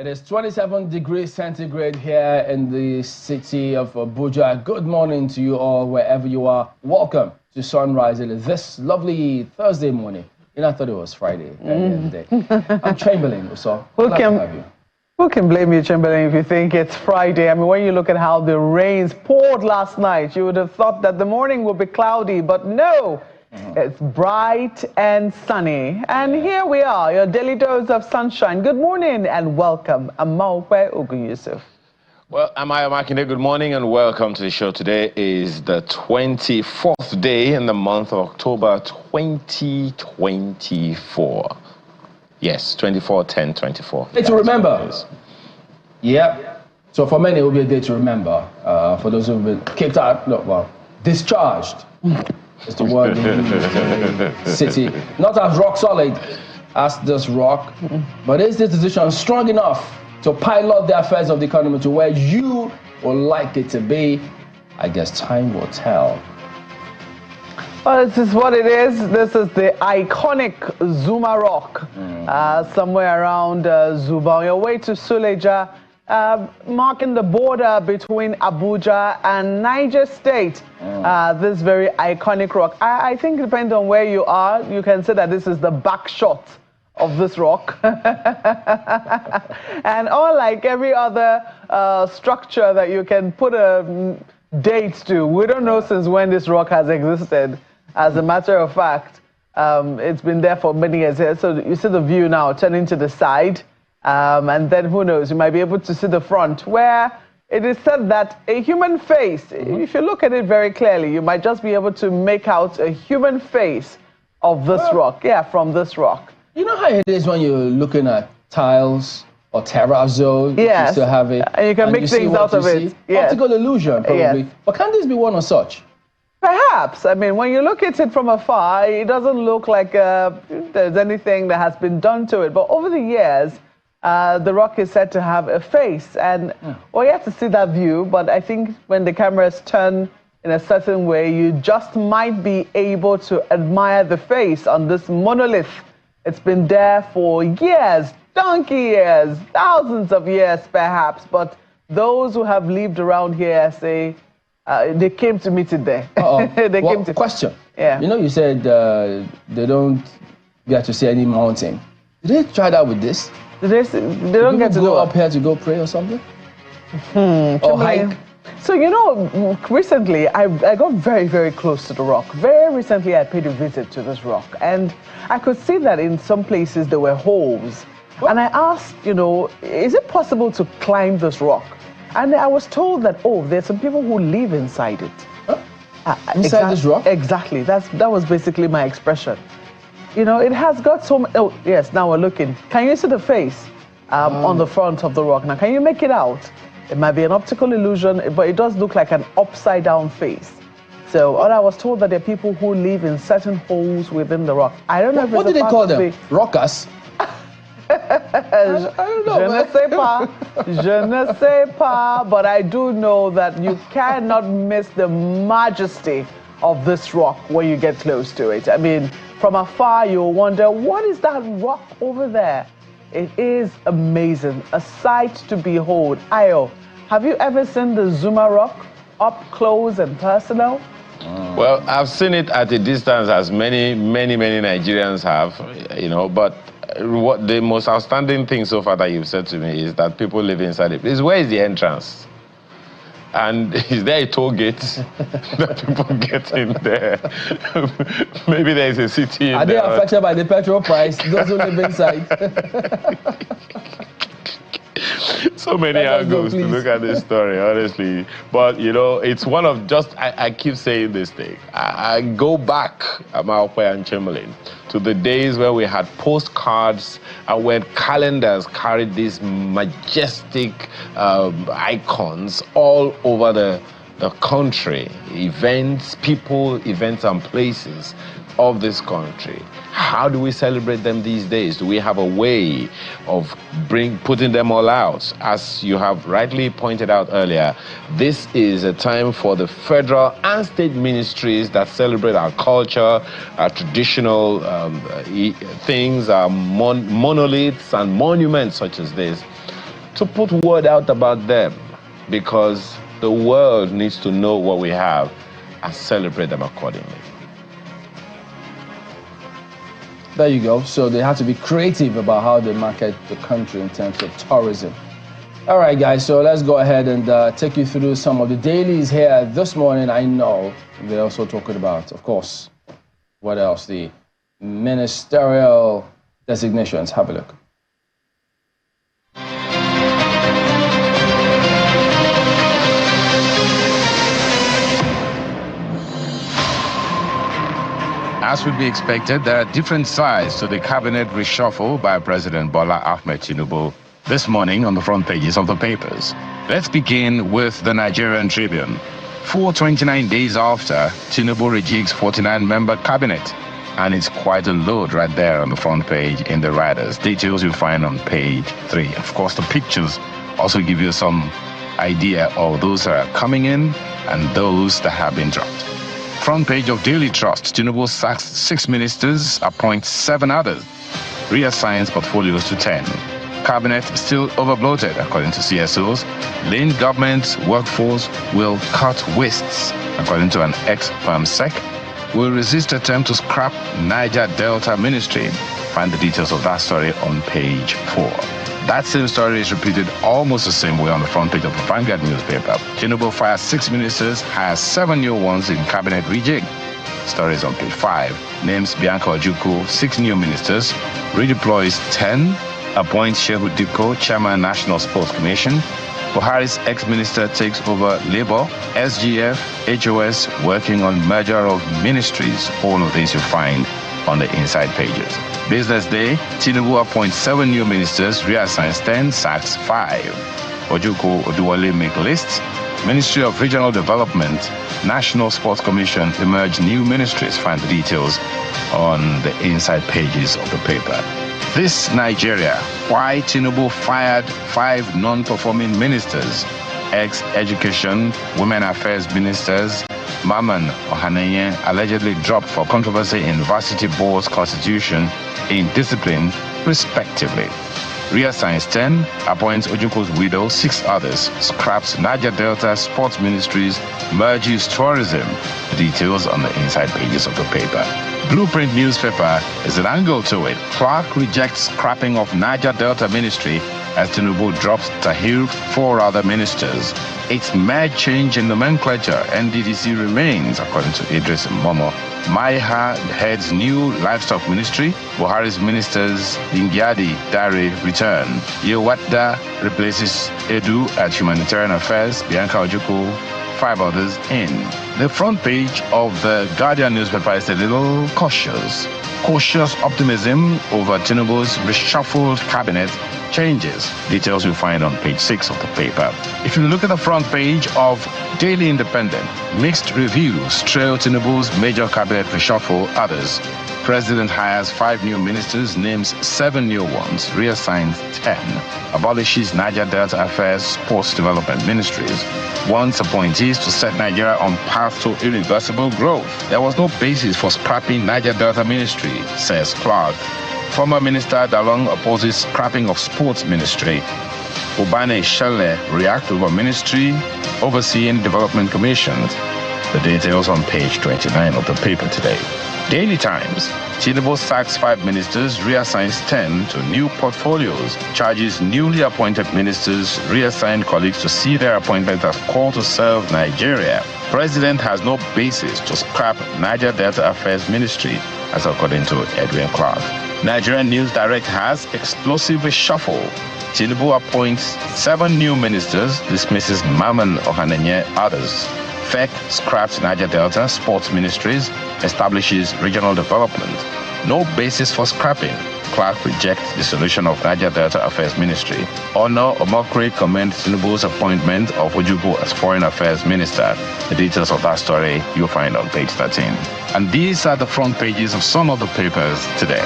It is 27 degrees centigrade here in the city of Abuja. Good morning to you all, wherever you are. Welcome to Sunrise. It is this lovely Thursday morning. You know, I thought it was Friday at the end of the day. I'm Chamberlain, so glad to have you. Who can blame you, Chamberlain, if you think it's Friday? I mean, when you look at how the rains poured last night, you would have thought that the morning would be cloudy, but no. It's bright and sunny. And here we are, your daily dose of sunshine. Good morning and welcome. I'm Maokwe Ogun Yusuf. Well, Amaya Makinde, good morning and welcome to the show. Today is the 24th day in the month of October 2024. Yes, 24/10/24. Day to remember. Yep. So for many, it will be a day to remember. For those who've been kicked out, discharged. It's the word they use in the city. Not as rock solid as this rock, but is this decision strong enough to pilot the affairs of the economy to where you would like it to be? I guess time will tell. Well, this is what it is. This is the iconic Zuma Rock, somewhere around Zuba, on your way to Suleja, marking the border between Abuja and Niger State. This very iconic rock. I think depending on where you are, you can say that this is the back shot of this rock. And unlike every other structure that you can put a date to, we don't know since when this rock has existed. As a matter of fact, it's been there for many years. So you see the view now turning to the side. And then who knows, you might be able to see the front, where it is said that a human face, if you look at it very clearly, you might just be able to make out a human face of this rock. Yeah, from this rock. You know how it is when you're looking at tiles or terrazzo? Yes. You still have it. And you can make things out of it. Yes. Optical illusion, probably. Yes. But can this be one of such? Perhaps. I mean, when you look at it from afar, it doesn't look like there's anything that has been done to it. But over the years, the rock is said to have a face. And well, you have to see that view. But I think when the cameras turn in a certain way, you just might be able to admire the face on this monolith. It's been there for years, donkey years, thousands of years perhaps. But those who have lived around here say, they came to meet it there. Came to question. Yeah. You know, you said they don't get to see any mountain. Did they try that with this? They don't get to go up here to go pray or something? Or hike? So, you know, recently I got very, very close to the rock. Very recently I paid a visit to this rock. And I could see that in some places there were holes. What? And I asked, you know, is it possible to climb this rock? And I was told that, there's some people who live inside it. Huh? Inside this rock? Exactly. That was basically my expression. You know, it has got so many. Oh, yes, now we're looking. Can you see the face on the front of the rock? Now, can you make it out? It might be an optical illusion, but it does look like an upside-down face. So, I was told that there are people who live in certain holes within the rock. I don't know if it's what do they call them? Rockers? I don't know. Je ne sais pas, but I do know that you cannot miss the majesty of this rock when you get close to it. I mean, from afar, you'll wonder, what is that rock over there? It is amazing, a sight to behold. Ayo, have you ever seen the Zuma Rock up close and personal? Well, I've seen it at a distance, as many Nigerians have, you know, but what the most outstanding thing so far that you've said to me is that people live inside it. Where is the entrance? And is there a toll gate that people get in there? Maybe there is a city in there. Are they affected by the petrol price? Those who live inside. So many angles to look at this story, honestly. But, you know, it's one of I keep saying this thing. I go back, Amaokwe and Chamberlain, to the days where we had postcards and when calendars carried these majestic icons all over the country. Events, people, events and places of this country. How do we celebrate them these days? Do we have a way of putting them all out? As you have rightly pointed out earlier, this is a time for the federal and state ministries that celebrate our culture, our traditional things, our monoliths and monuments such as this, to put word out about them, because the world needs to know what we have and celebrate them accordingly. There you go. So they have to be creative about how they market the country in terms of tourism. All right, guys, so let's go ahead and take you through some of the dailies here this morning. I know we're also talking about, of course, what else? The ministerial designations. Have a look. As would be expected, there are different sides to the cabinet reshuffle by President Bola Ahmed Tinubu this morning on the front pages of the papers. Let's begin with the Nigerian Tribune. 429 days after, Tinubu rejigs 49-member cabinet. And it's quite a load right there on the front page in the riders. Details you'll find on page 3. Of course, the pictures also give you some idea of those that are coming in and those that have been dropped. Front page of Daily Trust, Tinubu sacks 6 ministers, appoints 7 others, reassigns portfolios to 10. Cabinet still overbloated, according to CSOs. Lean government workforce will cut wastes, according to an ex-PAMSEC. Will resist attempt to scrap Niger Delta Ministry. Find the details of that story on page 4. That same story is repeated almost the same way on the front page of the Vanguard newspaper. Tinubu fires 6 ministers, hires 7 new ones in cabinet rejig. Stories on page 5. Names Bianca Ojukwu 6 new ministers, redeploys 10, appoints Shehu Diko, chairman National Sports Commission. Buhari's ex-minister takes over Labour, SGF, HOS working on merger of ministries. All of these you find on the inside pages. Business Day, Tinubu appoints 7 new ministers, reassigns 10, sacks 5. Ojukwu Oduwole make lists. Ministry of Regional Development, National Sports Commission emerge new ministries. Find the details on the inside pages of the paper. This Nigeria, why Tinubu fired 5 non-performing ministers, ex-education, women affairs ministers, Maman Ohanenye allegedly dropped for controversy in varsity board's constitution in discipline, respectively. Reassigns 10, appoints Ojukwu's widow, 6 others, scraps Niger Delta Sports Ministries, merges tourism. The details on the inside pages of the paper. Blueprint newspaper is an angle to it. Clark rejects scrapping of Niger Delta Ministry as Tinubu drops Tahir 4 other ministers. It's mad change in nomenclature. NDDC remains, according to Idris Momo. Maiha heads new livestock ministry. Buhari's ministers Dingyadi Dare return. Yewatda replaces Edu at humanitarian affairs. Bianca Ojukwu, 5 others in. The front page of the Guardian newspaper is a little cautious. Cautious optimism over Tinubu's reshuffled cabinet changes. Details you'll find on page 6 of the paper. If you look at the front page of Daily Independent, mixed reviews trail Tinubu's major cabinet reshuffle. Others. President hires 5 new ministers, names 7 new ones, reassigns 10, abolishes Niger Delta Affairs Sports Development Ministries, wants appointees to set Nigeria on path to irreversible growth. There was no basis for scrapping Niger Delta Ministry, says Clark. Former Minister Dalong opposes scrapping of Sports Ministry. Ubane Shele react over ministry overseeing development commissions. The details on page 29 of the paper today. Daily Times. Tinubu sacks 5 ministers, reassigns 10 to new portfolios, charges newly appointed ministers, reassigned colleagues to see their appointments as call to serve Nigeria. President has no basis to scrap Niger Delta Affairs Ministry, as according to Edwin Clark. Nigerian News Direct has explosive reshuffle. Tinubu appoints 7 new ministers, dismisses Maman Ohanenye, others. FEC scraps Niger Delta Sports Ministries, establishes regional development. No basis for scrapping. Clark rejects dissolution of Niger Delta Affairs Ministry. Ono Omokri commends Tinubu's appointment of Ojukwu as Foreign Affairs Minister. The details of that story you'll find on page 13. And these are the front pages of some of the papers today.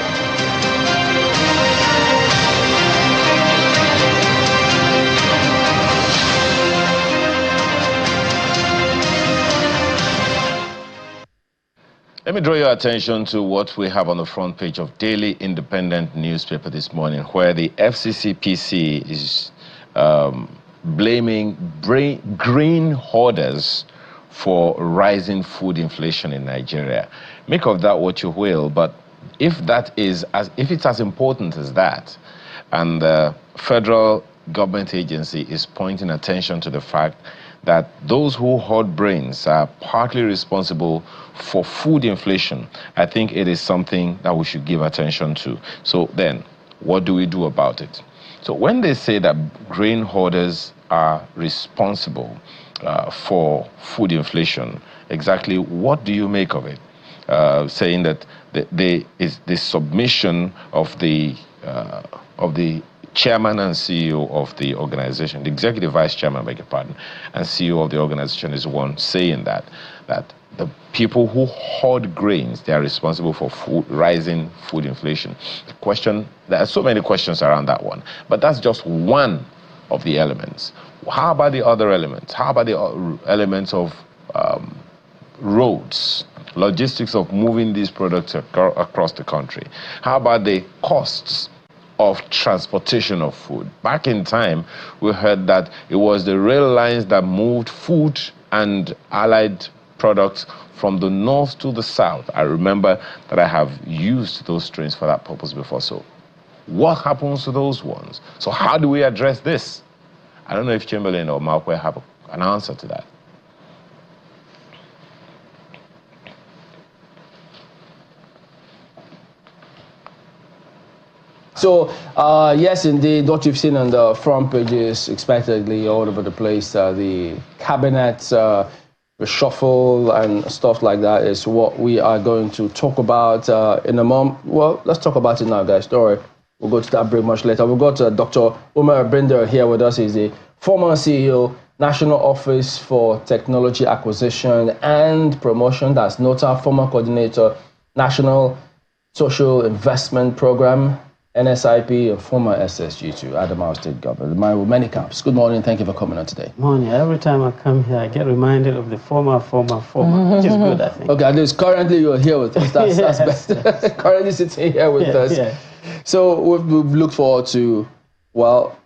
Let me draw your attention to what we have on the front page of Daily Independent newspaper this morning, where the FCCPC is blaming green hoarders for rising food inflation in Nigeria. Make of that what you will, but if it's as important as that, and the federal government agency is pointing attention to the fact that those who hoard brains are partly responsible for food inflation, I think it is something that we should give attention to. So then, what do we do about it? So when they say that grain hoarders are responsible for food inflation, exactly what do you make of it? Saying that the submission of the chairman and CEO of the organization, the executive vice chairman, beg your pardon, and CEO of the organization is one saying that the people who hoard grains, they are responsible for rising food inflation. The question, there are so many questions around that one, but that's just one of the elements. How about the other elements? How about the elements of roads, logistics of moving these products across the country? How about the costs of transportation of food? Back in time, we heard that it was the rail lines that moved food and allied products from the north to the south. I remember that I have used those trains for that purpose before. So what happens to those ones? So how do we address this? I don't know if Chamberlain or Malkwe have an answer to that. So, yes, indeed, what you've seen on the front pages, expectedly all over the place, the cabinet reshuffle and stuff like that is what we are going to talk about in a moment. Well, let's talk about it now, guys. Don't worry. We'll go to that break much later. We've got Dr. Umar Binder here with us. He's the former CEO, National Office for Technology Acquisition and Promotion. That's NOTA, former coordinator, National Social Investment Program, NSIP, and former SSG2, Adamawa State Government. Man with many caps. Good morning. Thank you for coming on today. Morning. Every time I come here, I get reminded of the former, which is good, I think. Okay, at least currently you're here with us. That's best. Yes. Currently sitting here with us. Yeah. So we've looked forward to, well,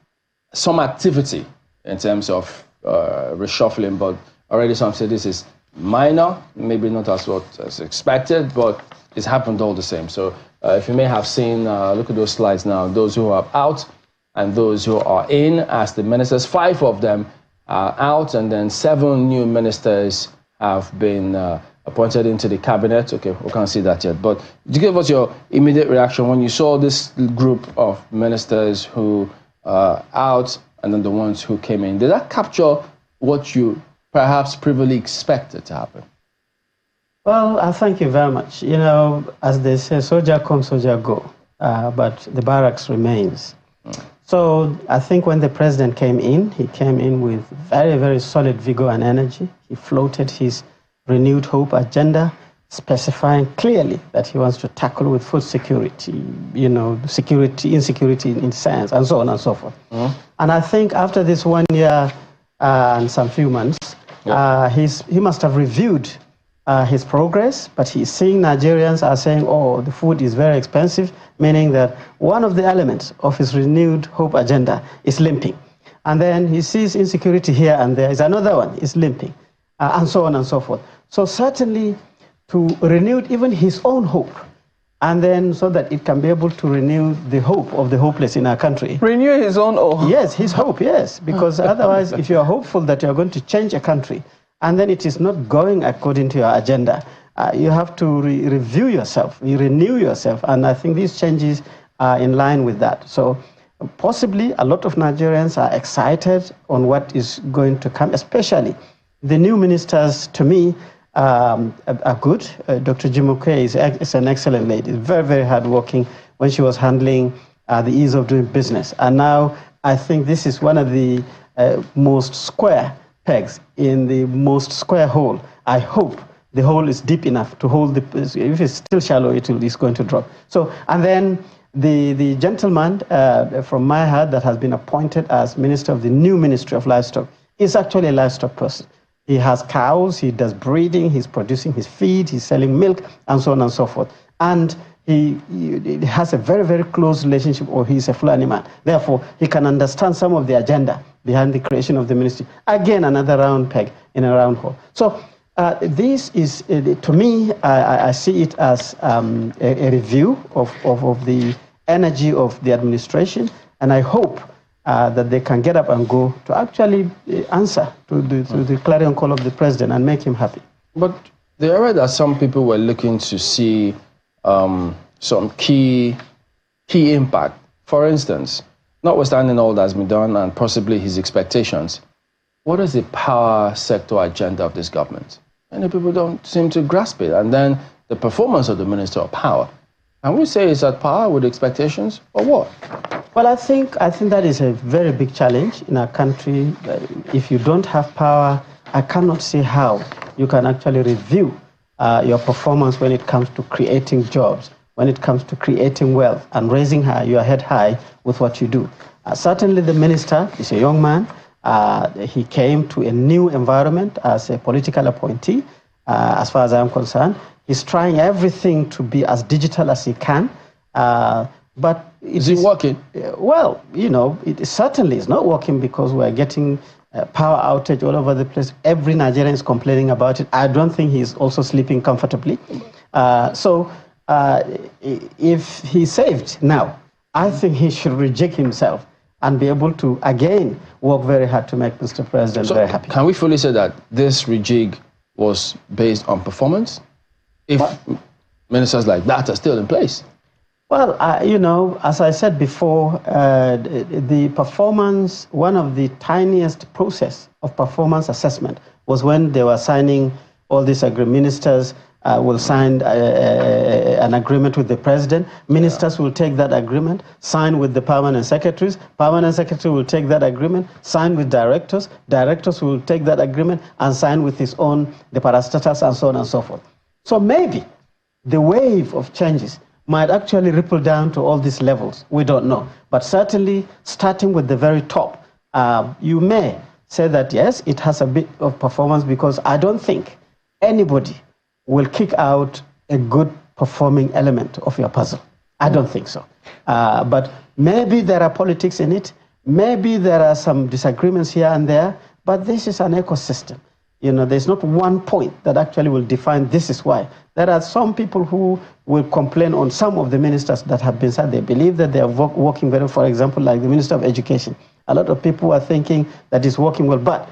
some activity in terms of reshuffling, but already some say this is minor, maybe not as expected, but it's happened all the same. So if you may have seen, look at those slides now, those who are out and those who are in as the ministers. 5 of them are out, and then 7 new ministers have been appointed into the cabinet. Okay, we can't see that yet, but did you give us your immediate reaction when you saw this group of ministers who are out and then the ones who came in? Did that capture what you perhaps previously expected to happen? Well, thank you very much. You know, as they say, soldier come, soldier go, but the barracks remains. So I think when the president came in, he came in with very, very solid vigor and energy. He floated his renewed hope agenda, specifying clearly that he wants to tackle with food security, you know, insecurity in science, and so on and so forth. And I think after this 1 year and some few months, he must have reviewed his progress, but he's seeing Nigerians are saying, oh, the food is very expensive, meaning that one of the elements of his renewed hope agenda is limping. And then he sees insecurity here and there is another one, is limping, and so on and so forth. So certainly to renew even his own hope, and then so that it can be able to renew the hope of the hopeless in our country. Renew his own hope? Yes, his hope, yes. Because otherwise, if you are hopeful that you are going to change a country, and then it is not going according to your agenda, you have to review yourself, you renew yourself, and I think these changes are in line with that. So possibly a lot of Nigerians are excited on what is going to come, especially the new ministers, to me, are good. Dr. Jimuke is an excellent lady, very, very hardworking when she was handling the ease of doing business. And now I think this is one of the most square pegs in the most square hole. I hope the hole is deep enough to hold if it's still shallow, it's going to drop. So, and then the gentleman from my heart that has been appointed as minister of the new Ministry of Livestock is actually a livestock person. He has cows, he does breeding, he's producing his feed, he's selling milk, and so on and so forth. And he has a very, very close relationship, or he's a Fulani man. Therefore, he can understand some of the agenda behind the creation of the ministry. Again, another round peg in a round hole. So this is, to me, I see it as a review of the energy of the administration, and I hope that they can get up and go to actually answer to the clarion call of the president and make him happy. But there are that some people were looking to see some key impact. For instance, notwithstanding all that's been done and possibly his expectations, what is the power sector agenda of this government? Many people don't seem to grasp it. And then the performance of the Minister of Power. And we say, is that power with expectations or what? Well, I think that is a very big challenge in our country. If you don't have power, I cannot see how you can actually review your performance when it comes to creating jobs, when it comes to creating wealth and raising your head high with what you do. Certainly the minister is a young man. He came to a new environment as a political appointee, as far as I am concerned. He's trying everything to be as digital as he can. But is it working? Well, it certainly is not working, because we're getting power outage all over the place. Every Nigerian is complaining about it. I don't think he's also sleeping comfortably. So if he's saved now, I think he should reject himself and be able to, again, work very hard to make Mr. President very happy. Can we fully say that this rejig was based on performance? If ministers like that are still in place? Well, as I said before, the performance, one of the tiniest process of performance assessment was when they were signing all these ministers will sign an agreement with the president. Ministers will take that agreement, sign with the permanent secretaries. Permanent secretary will take that agreement, sign with directors. Directors will take that agreement and sign with his own, the parastatals, and so on and so forth. So maybe the wave of changes might actually ripple down to all these levels. We don't know. But certainly, starting with the very top, you may say that, yes, it has a bit of performance, because I don't think anybody will kick out a good performing element of your puzzle. I don't think so. But maybe there are politics in it. Maybe there are some disagreements here and there. But this is an ecosystem. There's not one point that actually will define this is why. There are some people who will complain on some of the ministers that have been said. They believe that they are working very, for example, like the Minister of Education. A lot of people are thinking that it's working well, but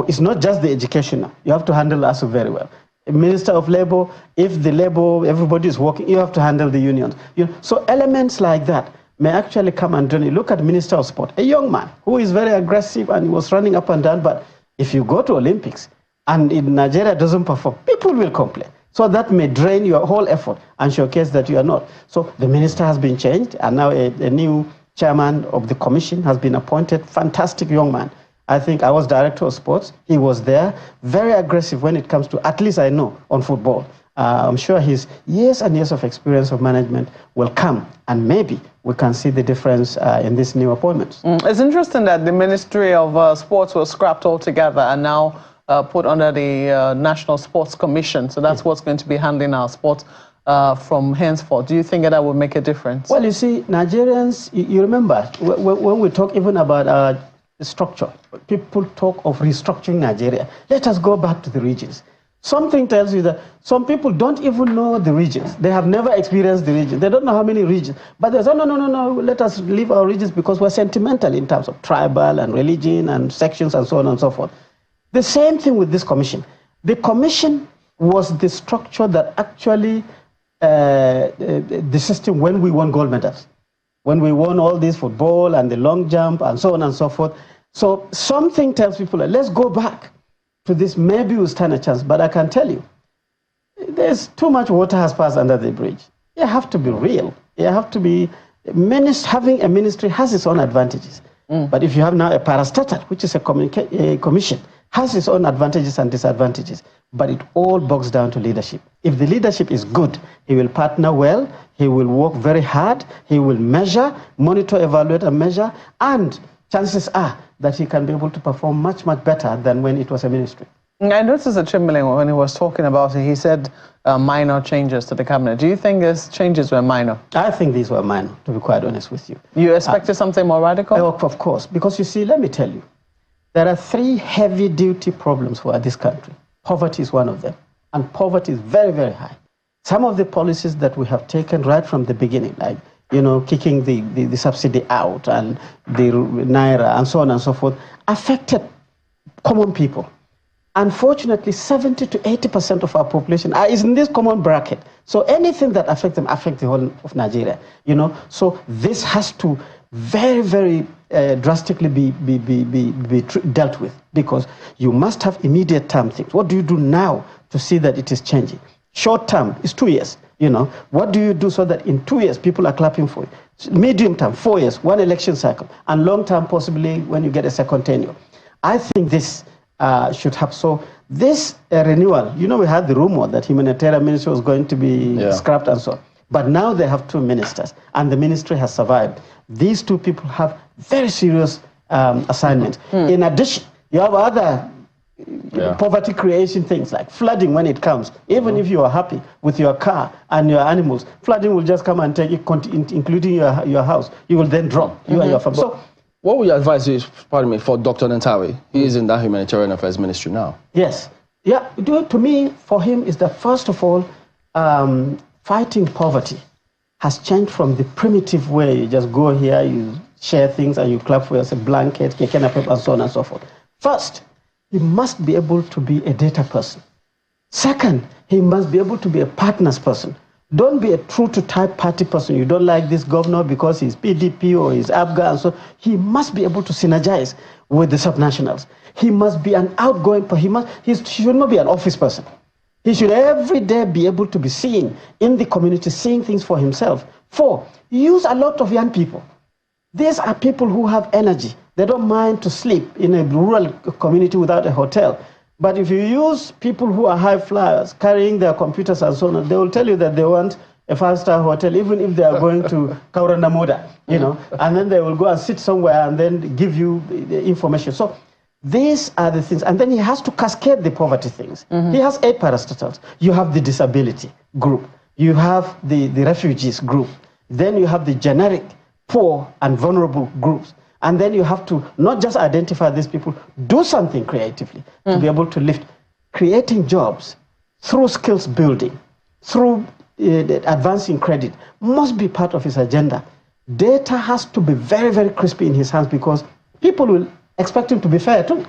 it's not just the education now. You have to handle ASU very well. A Minister of Labor, if the labor, everybody is working, you have to handle the unions. So elements like that may actually come and join you. Look at Minister of Sport, a young man who is very aggressive and he was running up and down, but if you go to Olympics, and in Nigeria doesn't perform, people will complain. So that may drain your whole effort and showcase that you are not. So the minister has been changed, and now a new chairman of the commission has been appointed. Fantastic young man. I think I was director of sports. He was there, very aggressive when it comes to, at least I know, on football. I'm sure his years and years of experience of management will come, and maybe we can see the difference in these new appointments. It's interesting that the Ministry of Sports was scrapped altogether and now put under the National Sports Commission. So that's what's going to be handling our sports from henceforth. Do you think that will make a difference? Well, you see, Nigerians, you remember, when we talk even about structure, people talk of restructuring Nigeria. Let us go back to the regions. Something tells you that some people don't even know the regions. They have never experienced the regions. They don't know how many regions. But they say, no, let us leave our regions because we're sentimental in terms of tribal and religion and sections and so on and so forth. The same thing with this commission. The commission was the structure that actually, the system when we won gold medals, when we won all this football and the long jump and so on and so forth. So something tells people, let's go back to this, maybe we'll stand a chance. But I can tell you, there's too much water has passed under the bridge. You have to be real. You have to be, having a ministry has its own advantages. But if you have now a parastatal, which is a commission, has its own advantages and disadvantages, but it all boils down to leadership. If the leadership is good, he will partner well, he will work very hard, he will measure, monitor, evaluate, and measure, and chances are that he can be able to perform much, much better than when it was a ministry. I noticed that Chamberlain, when he was talking about it, he said minor changes to the cabinet. Do you think these changes were minor? I think these were minor, to be quite honest with you. You expected something more radical? Of course, because you see, let me tell you, there are 3 heavy-duty problems for this country. Poverty is one of them, and poverty is very, very high. Some of the policies that we have taken right from the beginning, like, you know, kicking the subsidy out and the Naira and so on and so forth, affected common people. Unfortunately, 70 to 80% of our population is in this common bracket. So anything that affects them affects the whole of Nigeria, you know. So this has to very, very drastically be dealt with, because you must have immediate term things. What do you do now to see that it is changing? Short term is 2 years, you know. What do you do so that in 2 years people are clapping for you? Medium term, 4 years, 1 election cycle, and long term possibly when you get a second tenure. I think this should have. So this renewal, you know, we had the rumor that humanitarian ministry was going to be scrapped and so on. But now they have 2 ministers, and the ministry has survived. These 2 people have very serious assignments. In addition, you have other poverty creation things like flooding when it comes. Even if you are happy with your car and your animals, flooding will just come and take it, including your house. You will then drop, you and your family. So, what would you advise is, pardon me, for Dr. Nantawi? He is in that humanitarian affairs ministry now. Yes. Yeah, to me, for him, is that first of all, fighting poverty has changed from the primitive way you just go here, you share things, and you clap for yourself, blankets, kekena paper, and so on and so forth. First, he must be able to be a data person. Second, he must be able to be a partners person. Don't be a true-to-type party person. You don't like this governor because he's PDP or he's ABGA and so. He must be able to synergize with the subnationals. He must be an outgoing person. He should not be an office person. He should every day be able to be seeing in the community, seeing things for himself. 4, use a lot of young people. These are people who have energy. They don't mind to sleep in a rural community without a hotel. But if you use people who are high flyers, carrying their computers and so on, they will tell you that they want a 5-star hotel, even if they are going to Kauranamoda, you know, and then they will go and sit somewhere and then give you the information. So these are the things. And then he has to cascade the poverty things. He has 8 parastatals. You have the disability group. You have the refugees group. Then you have the generic poor and vulnerable groups. And then you have to not just identify these people, do something creatively to be able to lift. Creating jobs through skills building, through advancing credit, must be part of his agenda. Data has to be very, very crispy in his hands, because people will expect him to be fair too.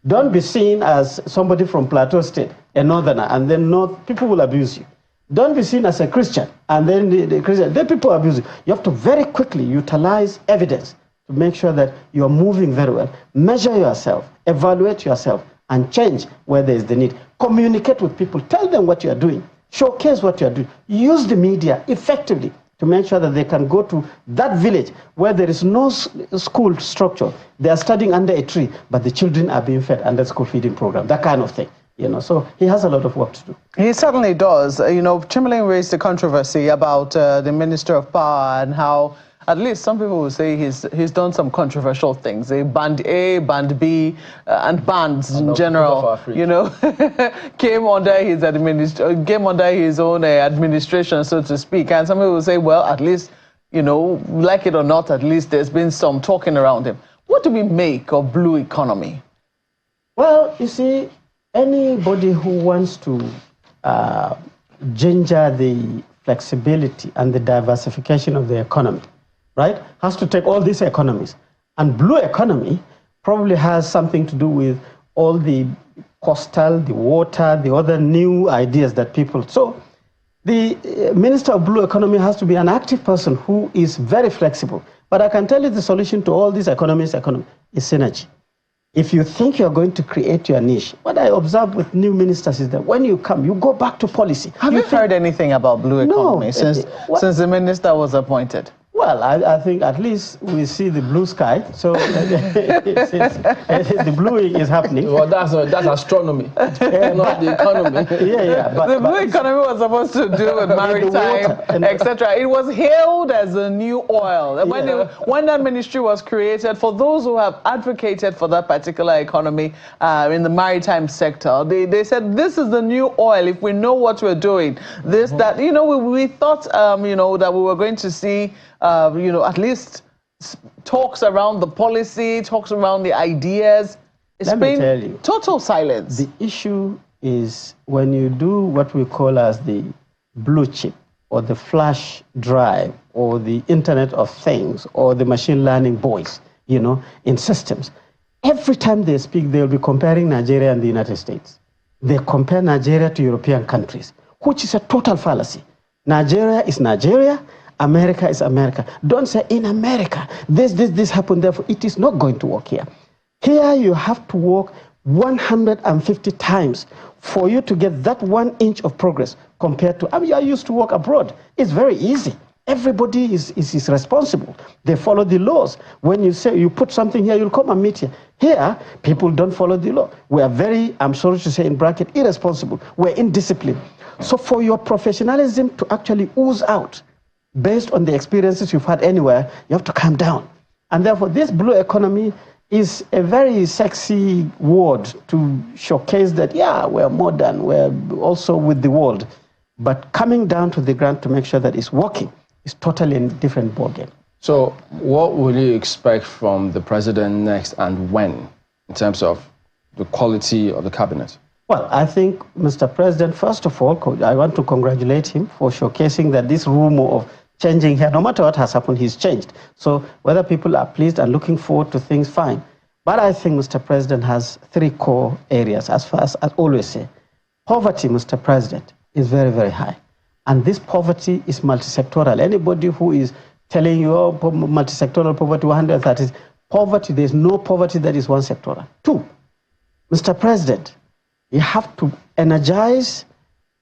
Don't be seen as somebody from Plateau State, a northerner, and then people will abuse you. Don't be seen as a Christian, and then then people abuse you. You have to very quickly utilize evidence to make sure that you are moving very well. Measure yourself, evaluate yourself, and change where there is the need. Communicate with people, tell them what you are doing, showcase what you are doing. Use the media effectively to make sure that they can go to that village where there is no school structure. They are studying under a tree, but the children are being fed under school feeding program, that kind of thing. You know, so he has a lot of work to do. He certainly does. You know, Chamberlain raised the controversy about the Minister of Power and how, at least some people will say he's done some controversial things. Band A, Band B, and bands in general, you know, came under his own administration, so to speak. And some people will say, well, at least, you know, like it or not, at least there's been some talking around him. What do we make of blue economy? Well, you see, anybody who wants to ginger the flexibility and the diversification of the economy, right, has to take all these economies. And blue economy probably has something to do with all the coastal, the water, the other new ideas that people. So the Minister of Blue Economy has to be an active person who is very flexible. But I can tell you the solution to all these economies is synergy. If you think you're going to create your niche, what I observe with new ministers is that when you come, you go back to policy. Have you heard anything about blue economy since the minister was appointed? Well, I think at least we see the blue sky, so the bluing is happening. Well, that's astronomy, not the economy. But the blue economy was supposed to do with maritime, etc. It was hailed as a new oil. And when that ministry was created, for those who have advocated for that particular economy in the maritime sector, they said this is the new oil. If we know what we're doing, we thought that we were going to see at least talks around the policy, talks around the ideas. It's been total silence. The issue is when you do what we call as the blue chip or the flash drive or the Internet of Things or the machine learning boys, in systems. Every time they speak, they'll be comparing Nigeria and the United States. They compare Nigeria to European countries, which is a total fallacy. Nigeria is Nigeria. America is America. Don't say in America, this happened, therefore it is not going to work here. Here you have to work 150 times for you to get that 1 inch of progress compared to, I used to work abroad. It's very easy. Everybody is responsible. They follow the laws. When you say you put something here, you'll come and meet here. Here, people don't follow the law. We are very, I'm sorry to say in bracket, irresponsible. We're indisciplined. So for your professionalism to actually ooze out, based on the experiences you've had anywhere, you have to calm down. And therefore, this blue economy is a very sexy word to showcase that, we're modern, we're also with the world. But coming down to the ground to make sure that it's working is totally a different ballgame. So what would you expect from the president next and when, in terms of the quality of the cabinet? Well, I think, Mr. President, first of all, I want to congratulate him for showcasing that this rumor of changing here, no matter what has happened, he's changed. So whether people are pleased and looking forward to things, fine. But I think Mr. President has 3 core areas, as far as I always say. Poverty, Mr. President, is very, very high. And this poverty is multi-sectoral. Anybody who is telling you, multi-sectoral poverty, 130, poverty, there's no poverty that is one sectoral. 2, Mr. President, you have to energize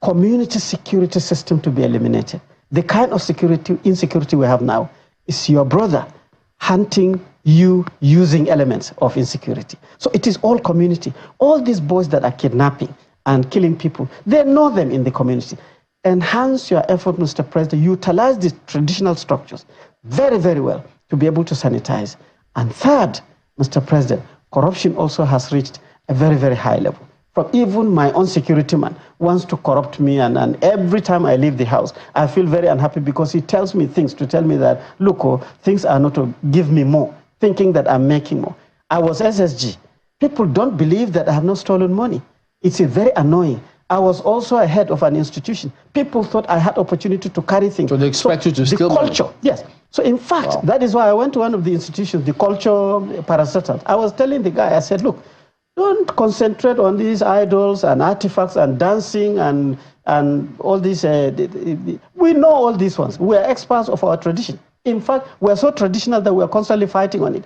community security system to be eliminated. The kind of insecurity we have now is your brother hunting you using elements of insecurity. So it is all community. All these boys that are kidnapping and killing people, they know them in the community. Enhance your effort, Mr. President. Utilize the traditional structures very, very well to be able to sanitize. And 3rd, Mr. President, corruption also has reached a very, very high level. From even my own security man wants to corrupt me, and every time I leave the house, I feel very unhappy because he tells me things to tell me that, look, things are not to give me more, thinking that I'm making more. I was SSG. People don't believe that I have not stolen money. It's very annoying. I was also a head of an institution. People thought I had opportunity to carry things. So they expect you to steal money? The culture, yes. So in fact, that is why I went to one of the institutions, the culture parastatal. I was telling the guy, I said, look, don't concentrate on these idols and artifacts and dancing and all these. We know all these ones. We are experts of our tradition. In fact, we are so traditional that we are constantly fighting on it.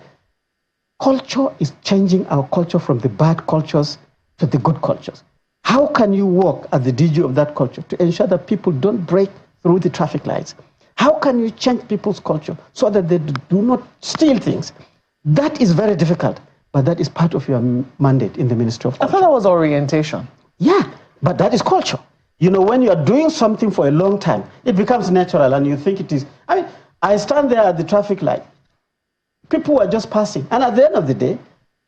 Culture is changing our culture from the bad cultures to the good cultures. How can you work as the DG of that culture to ensure that people don't break through the traffic lights? How can you change people's culture so that they do not steal things? That is very difficult. But that is part of your mandate in the Ministry of Culture. I thought that was orientation. Yeah, but that is culture. When you are doing something for a long time, it becomes natural and you think it is. I stand there at the traffic light. People were just passing. And at the end of the day,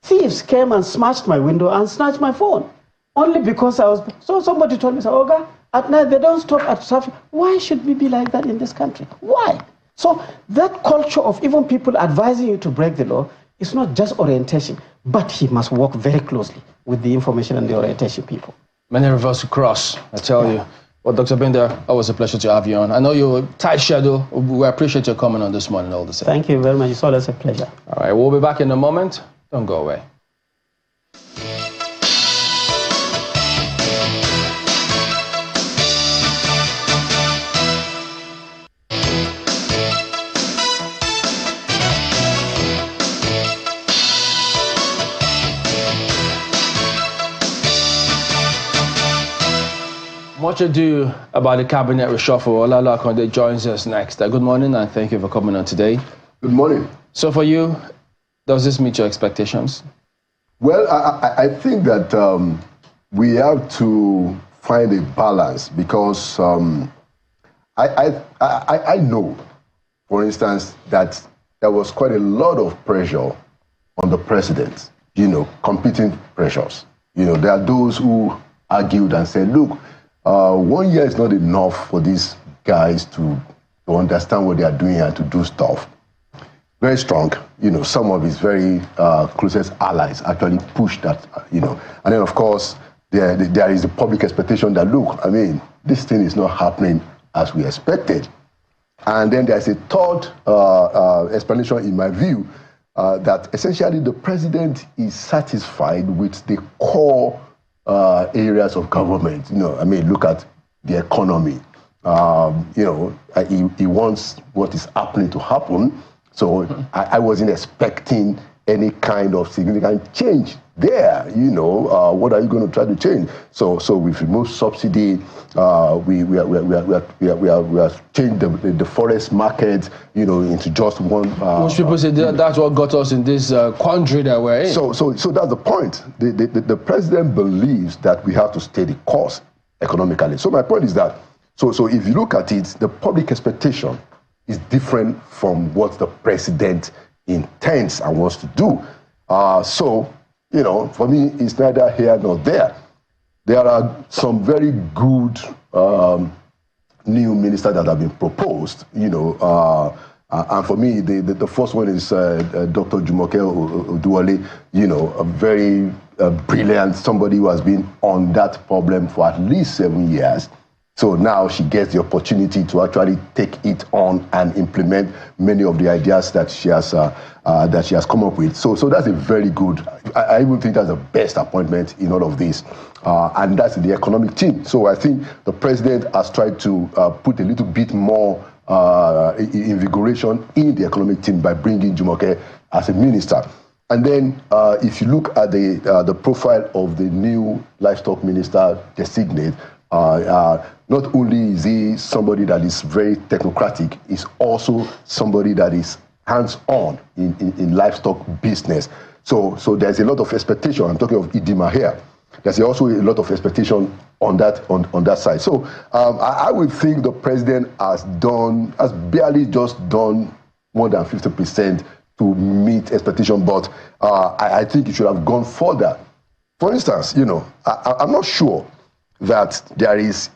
thieves came and smashed my window and snatched my phone. Only because I was... So somebody told me, Oga, at night they don't stop at traffic. Why should we be like that in this country? Why? So that culture of even people advising you to break the law, it's not just orientation, but he must work very closely with the information and the orientation people. Many rivers to cross, I tell you. Well, Dr. Binder, always a pleasure to have you on. I know you're a tight schedule. We appreciate your coming on this morning all the same. Thank you very much. It's always a pleasure. All right, we'll be back in a moment. Don't go away. Much ado about the cabinet reshuffle. Olala Akonde joins us next. Good morning and thank you for coming on today. Good morning. So for you, does this meet your expectations? Well, I think that we have to find a balance because I know, for instance, that there was quite a lot of pressure on the president, competing pressures. There are those who argued and said, look, 1 year is not enough for these guys to understand what they are doing and to do stuff. Very strong, some of his very closest allies actually pushed that, And then, of course, there is the public expectation that, look, this thing is not happening as we expected. And then there's a third explanation, in my view, that essentially the president is satisfied with the core areas of government. Look at the economy. He wants what is happening to happen. So I wasn't expecting any kind of significant change there. What are you going to try to change? So we've removed subsidy. We have changed the forest market, into just one. Most people say that's what got us in this quandary that we're in. So that's the point. The president believes that we have to stay the course economically. So my point is that, so if you look at it, the public expectation is different from what the president intends and wants to do. For me, it's neither here nor there. There are some very good new ministers that have been proposed, and for me, the first one is Dr. Jumoke Oduwole, a very brilliant, somebody who has been on that problem for at least 7 years. So now she gets the opportunity to actually take it on and implement many of the ideas that she has come up with. So that's a very good. I even think that's the best appointment in all of this, and that's the economic team. So I think the president has tried to put a little bit more invigoration in the economic team by bringing Jumoke as a minister. And then if you look at the profile of the new livestock minister designate. Not only is he somebody that is very technocratic, he's also somebody that is hands-on in livestock business. So there's a lot of expectation. I'm talking of Idima here. There's also a lot of expectation on that side. So I would think the president has barely just done more than 50% to meet expectation, but I think it should have gone further. For instance, I'm not sure that there is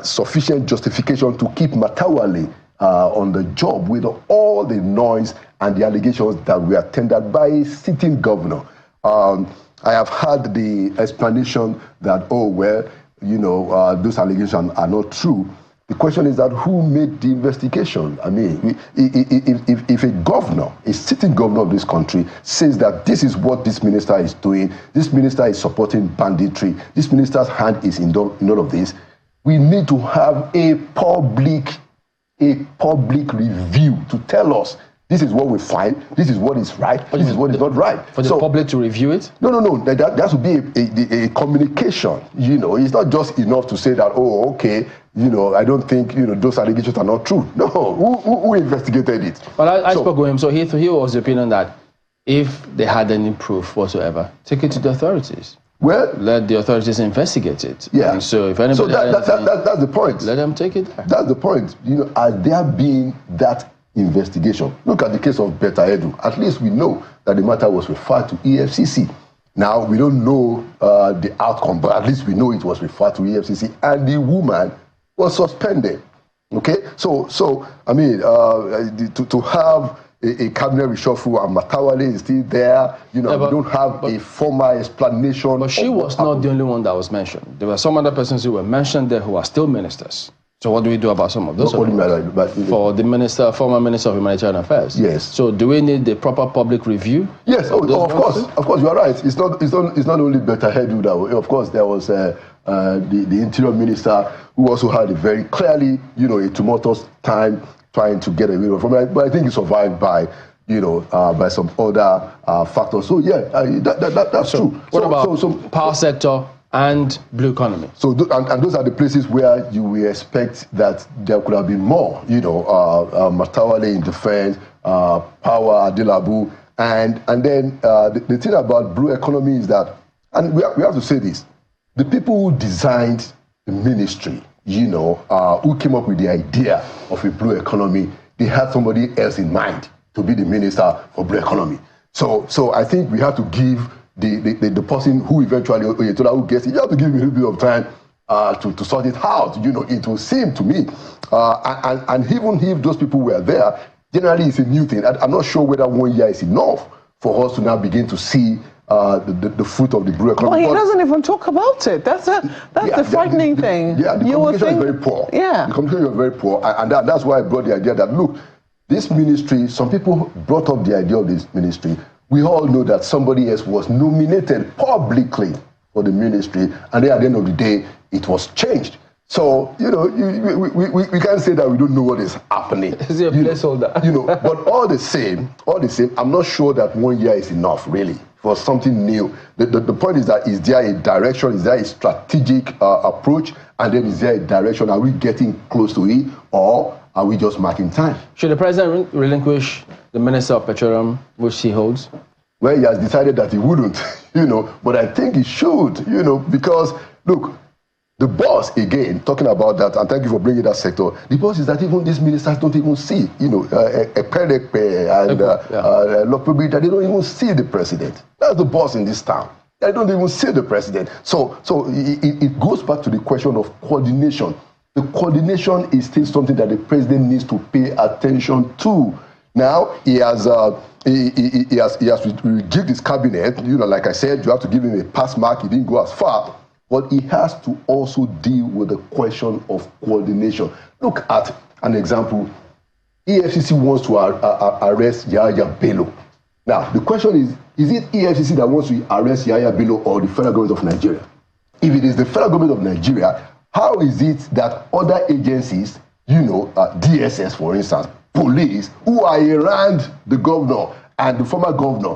sufficient justification to keep Matawale on the job with all the noise and the allegations that were tendered by a sitting governor. I have heard the explanation that, those allegations are not true. The question is that who made the investigation? If a governor, a sitting governor of this country, says that this is what this minister is doing, this minister is supporting banditry, this minister's hand is in all of this, we need to have a public review to tell us this is what we find, this is what is right, this is what is not right. For the public to review it? No. There has to be a communication. It's not just enough to say that, I don't think, those allegations are not true. No, who investigated it? Well, I spoke with him, so he was the opinion that if they had any proof whatsoever, take it to the authorities. Well, let the authorities investigate it. Yeah. And so if anybody, that's the point. Let them take it there. That's the point. Are there being that investigation? Look at the case of Beta Edu. At least we know that the matter was referred to EFCC. Now we don't know the outcome, but at least we know it was referred to EFCC, and the woman was suspended. Okay, so to have a cabinet reshuffle and Matawale is still there, we don't have a formal explanation. But she was not the only one that was mentioned. There were some other persons who were mentioned there who are still ministers. So what do we do about some of those? For the former Minister of Humanitarian Affairs. Yes. So do we need the proper public review? Yes, of course, you are right. It's not only Beta Edu that. Of course, there was the Interior Minister who also had a very clearly, a tumultuous time trying to get away from it. But I think he survived by some other factors. So yeah, that's true. What about power sector and blue economy. So, and those are the places where you will expect that there could have been more, Matawale in defense, Power, Adilabu, and then the thing about blue economy is that, and we have to say this, the people who designed the ministry, who came up with the idea of a blue economy, they had somebody else in mind to be the minister for blue economy. So I think we have to give the person who eventually, who gets it, you have to give him a little bit of time to sort it out. It will seem to me, and even if those people were there, generally it's a new thing. I'm not sure whether 1 year is enough for us to now begin to see the fruit of the blue economy. Well, he doesn't even talk about it. That's the frightening thing. Yeah, the communication is very poor. Yeah. The communication is very poor, and that's why I brought the idea that, look, this ministry, some people brought up the idea of this ministry. We all know that somebody else was nominated publicly for the ministry, and then at the end of the day, it was changed. So, we can't say that we don't know what is happening. Is it a placeholder? But all the same, I'm not sure that 1 year is enough, really, for something new. The point is that, is there a direction, is there a strategic approach, and then is there a direction, are we getting close to it, or are we just marking time? Should the president relinquish the Minister of Petroleum, which he holds? Well, he has decided that he wouldn't, but I think he should, because, look, the boss, again, talking about that, and thank you for bringing that sector, the boss is that even these ministers don't even see, Eperepe and Lopebita, they don't even see the president. That's the boss in this town. They don't even see the president. So it goes back to the question of coordination. The coordination is still something that the president needs to pay attention to. Now, he has rejigged his cabinet. Like I said, you have to give him a pass mark. He didn't go as far. But he has to also deal with the question of coordination. Look at an example. EFCC wants to arrest Yahya Bello. Now, the question is it EFCC that wants to arrest Yahya Bello or the federal government of Nigeria? If it is the federal government of Nigeria, how is it that other agencies, DSS, for instance, police, who are around the governor and the former governor,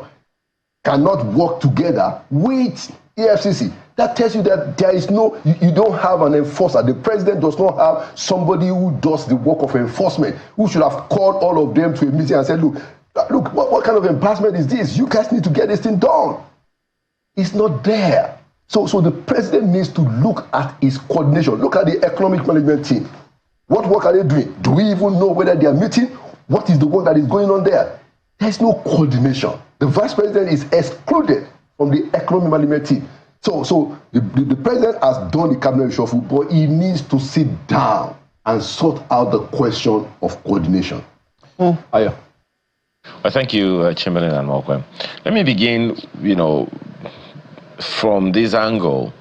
cannot work together with EFCC? That tells you that there is you don't have an enforcer. The president does not have somebody who does the work of enforcement, who should have called all of them to a meeting and said, look, what kind of embarrassment is this? You guys need to get this thing done. It's not there. So the president needs to look at his coordination. Look at the economic management team. What work are they doing? Do we even know whether they are meeting? What is the work that is going on there? There's no coordination. The vice president is excluded from the economic management team. So the president has done the cabinet reshuffle, but he needs to sit down and sort out the question of coordination. Ayo. Well, thank you, Chamberlain and Malcolm. Let me begin, from this angle,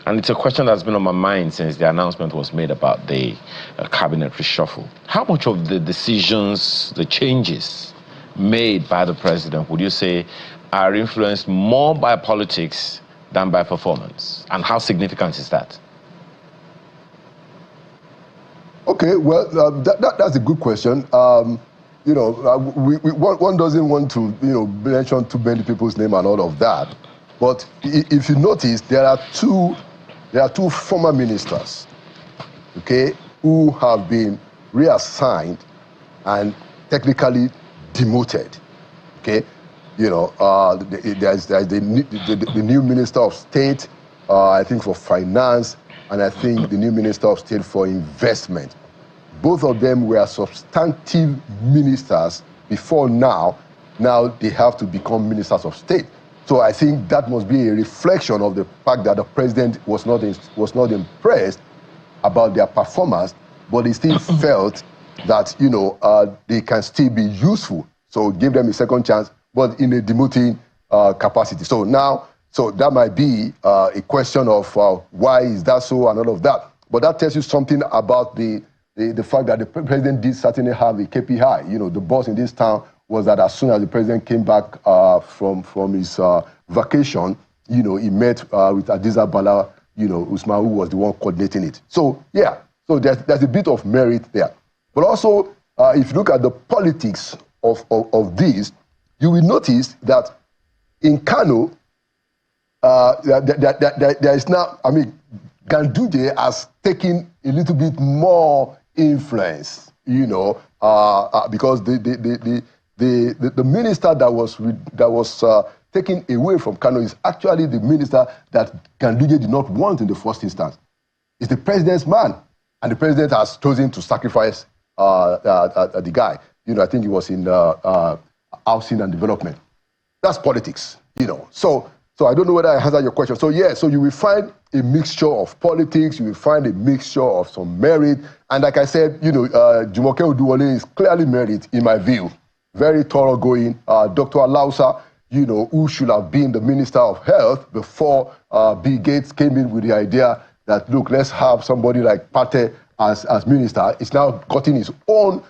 and it's a question that's been on my mind since the announcement was made about the cabinet reshuffle. How much of the decisions, the changes made by the president, would you say, are influenced more by politics than by performance? And how significant is that? Okay, well, that's a good question. One doesn't want to, mention too many people's name and all of that. But if you notice, there are two former ministers, okay, who have been reassigned and technically demoted, okay. There's the new Minister of State, I think, for Finance, and I think the new Minister of State for Investment. Both of them were substantive ministers before now. Now they have to become ministers of state. So I think that must be a reflection of the fact that the president was not impressed about their performance, but he still felt that they can still be useful. So give them a second chance, but in a demoting capacity. So that might be a question of why is that so and all of that. But that tells you something about the fact that the president did certainly have a KPI. The boss in this town was that as soon as the president came back from his vacation, he met with Adiza Bala, Usman, who was the one coordinating it. So there's a bit of merit there. But also, if you look at the politics of this, you will notice that in Kano, there is now, I mean, Ganduje has taken a little bit more influence, you know, because the minister that was taken away from Kano is actually the minister that Ganduje did not want in the first instance. It's the president's man, and the president has chosen to sacrifice the guy. You know, I think he was in housing and development. That's politics, you know. So I don't know whether I answered your question. So yeah, so you will find a mixture of politics, you will find a mixture of some merit, and like I said, you know, Jumoke Oduwole is clearly merit in my view. Very thoroughgoing. Dr. Alausa, you know, who should have been the Minister of Health before Bill Gates came in with the idea that, look, let's have somebody like Pate as minister. It's now gotten his own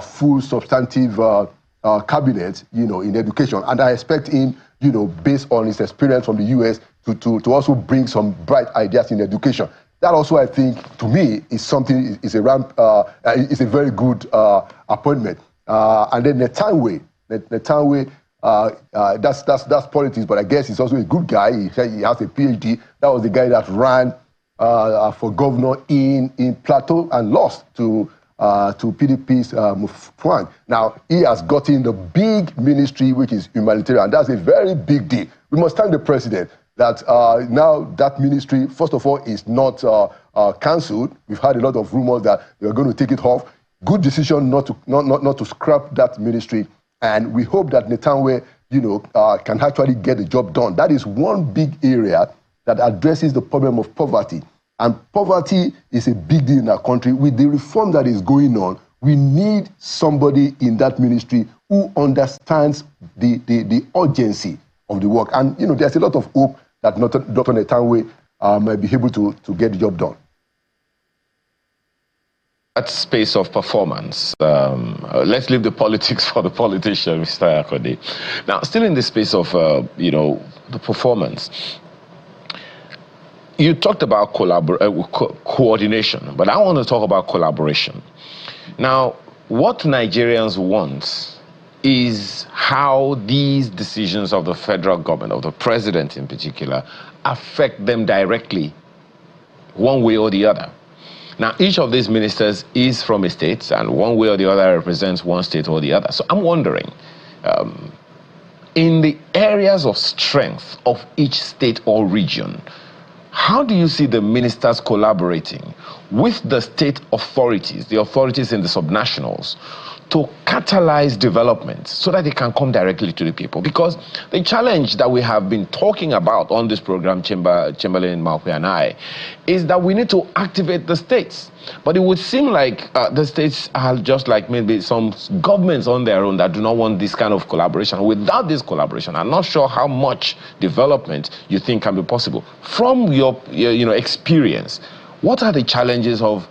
full substantive cabinet, you know, in education. And I expect him, you know, based on his experience from the US, to also bring some bright ideas in education. That also, I think, to me, is something, is a very good appointment. And then Netanwe, that's politics, but I guess he's also a good guy. He has a PhD. That was the guy that ran for governor in Plateau and lost to PDP's Mufwang. Now, he has gotten the big ministry, which is humanitarian. That's a very big deal. We must thank the president that now that ministry, first of all, is not cancelled. We've had a lot of rumors that they are going to take it off. Good decision not to scrap that ministry. And we hope that Netanwe, you know, can actually get the job done. That is one big area that addresses the problem of poverty. And poverty is a big deal in our country. With the reform that is going on, we need somebody in that ministry who understands the urgency of the work. And, you know, there's a lot of hope that Dr. Netanwe might be able to get the job done. That space of performance, let's leave the politics for the politician, Mr. Akode. Now, still in the space of, you know, the performance, you talked about coordination, but I want to talk about collaboration. Now, what Nigerians want is how these decisions of the federal government, of the president in particular, affect them directly, one way or the other. Now, each of these ministers is from a state, and one way or the other represents one state or the other. So I'm wondering, in the areas of strength of each state or region, how do you see the ministers collaborating with the state authorities, the authorities in the subnationals, to catalyze development so that they can come directly to the people? Because the challenge that we have been talking about on this program, Chamberlain, Maupe, and I, is that we need to activate the states. But it would seem like the states are just like maybe some governments on their own that do not want this kind of collaboration. Without this collaboration, I'm not sure how much development you think can be possible. From your experience, what are the challenges of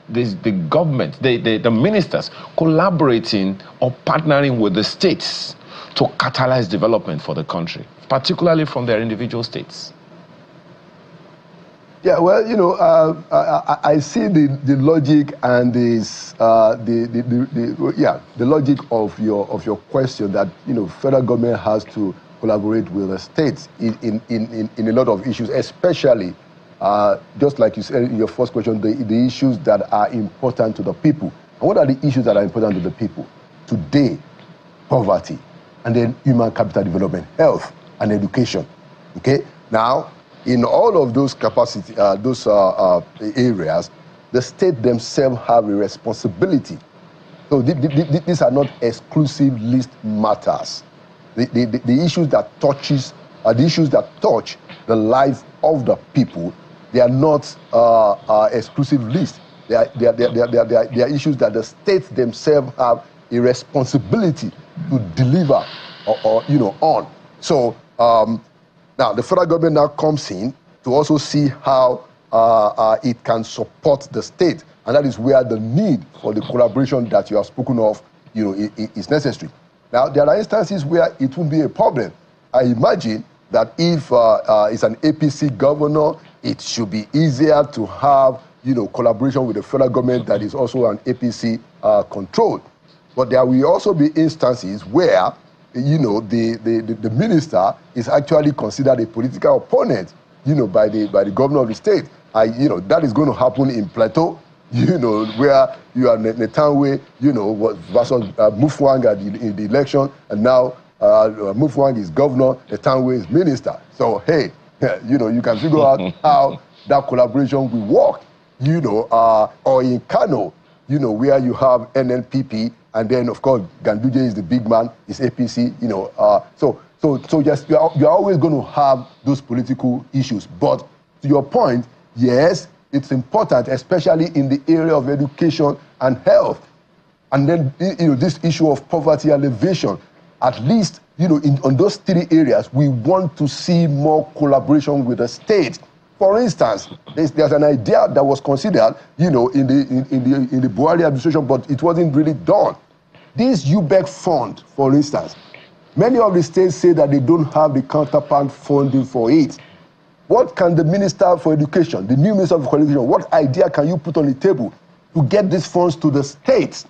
the government, the ministers collaborating or partnering with the states to catalyze development for the country, particularly from their individual states? Yeah, well, you know, I see the logic and the logic of your question that, you know, federal government has to collaborate with the states in a lot of issues, especially just like you said in your first question, the issues that are important to the people. And what are the issues that are important to the people? Today, poverty, and then human capital development, health, and education. Okay? Now, in all of those capacity, areas, the state themselves have a responsibility. So these are not exclusive list matters. The issues that touch the life of the people, they are not exclusive list. They are issues that the states themselves have a responsibility to deliver on. So now the federal government now comes in to also see how it can support the state, and that is where the need for the collaboration that you have spoken of, is necessary. Now there are instances where it won't be a problem. I imagine that if it's an APC governor, it should be easier to have collaboration with the federal government that is also an APC controlled. But there will also be instances where the minister is actually considered a political opponent, by the governor of the state. That is going to happen in Plateau, where you are Netanwe, versus Mufwang in the election, and now Mufwang is governor, Netanwe is minister. So, hey, you can figure out how that collaboration will work, or in Kano, where you have NNPP, and then, of course, Ganduje is the big man, is APC, So yes, you're always going to have those political issues. But to your point, yes, it's important, especially in the area of education and health. And then, this issue of poverty alleviation, at least, on those 3 areas, we want to see more collaboration with the state. For instance, there's an idea that was considered, in the Buhari administration, but it wasn't really done. This UBEC fund, for instance, many of the states say that they don't have the counterpart funding for it. What can the Minister for Education, the new Minister for Education, what idea can you put on the table to get these funds to the states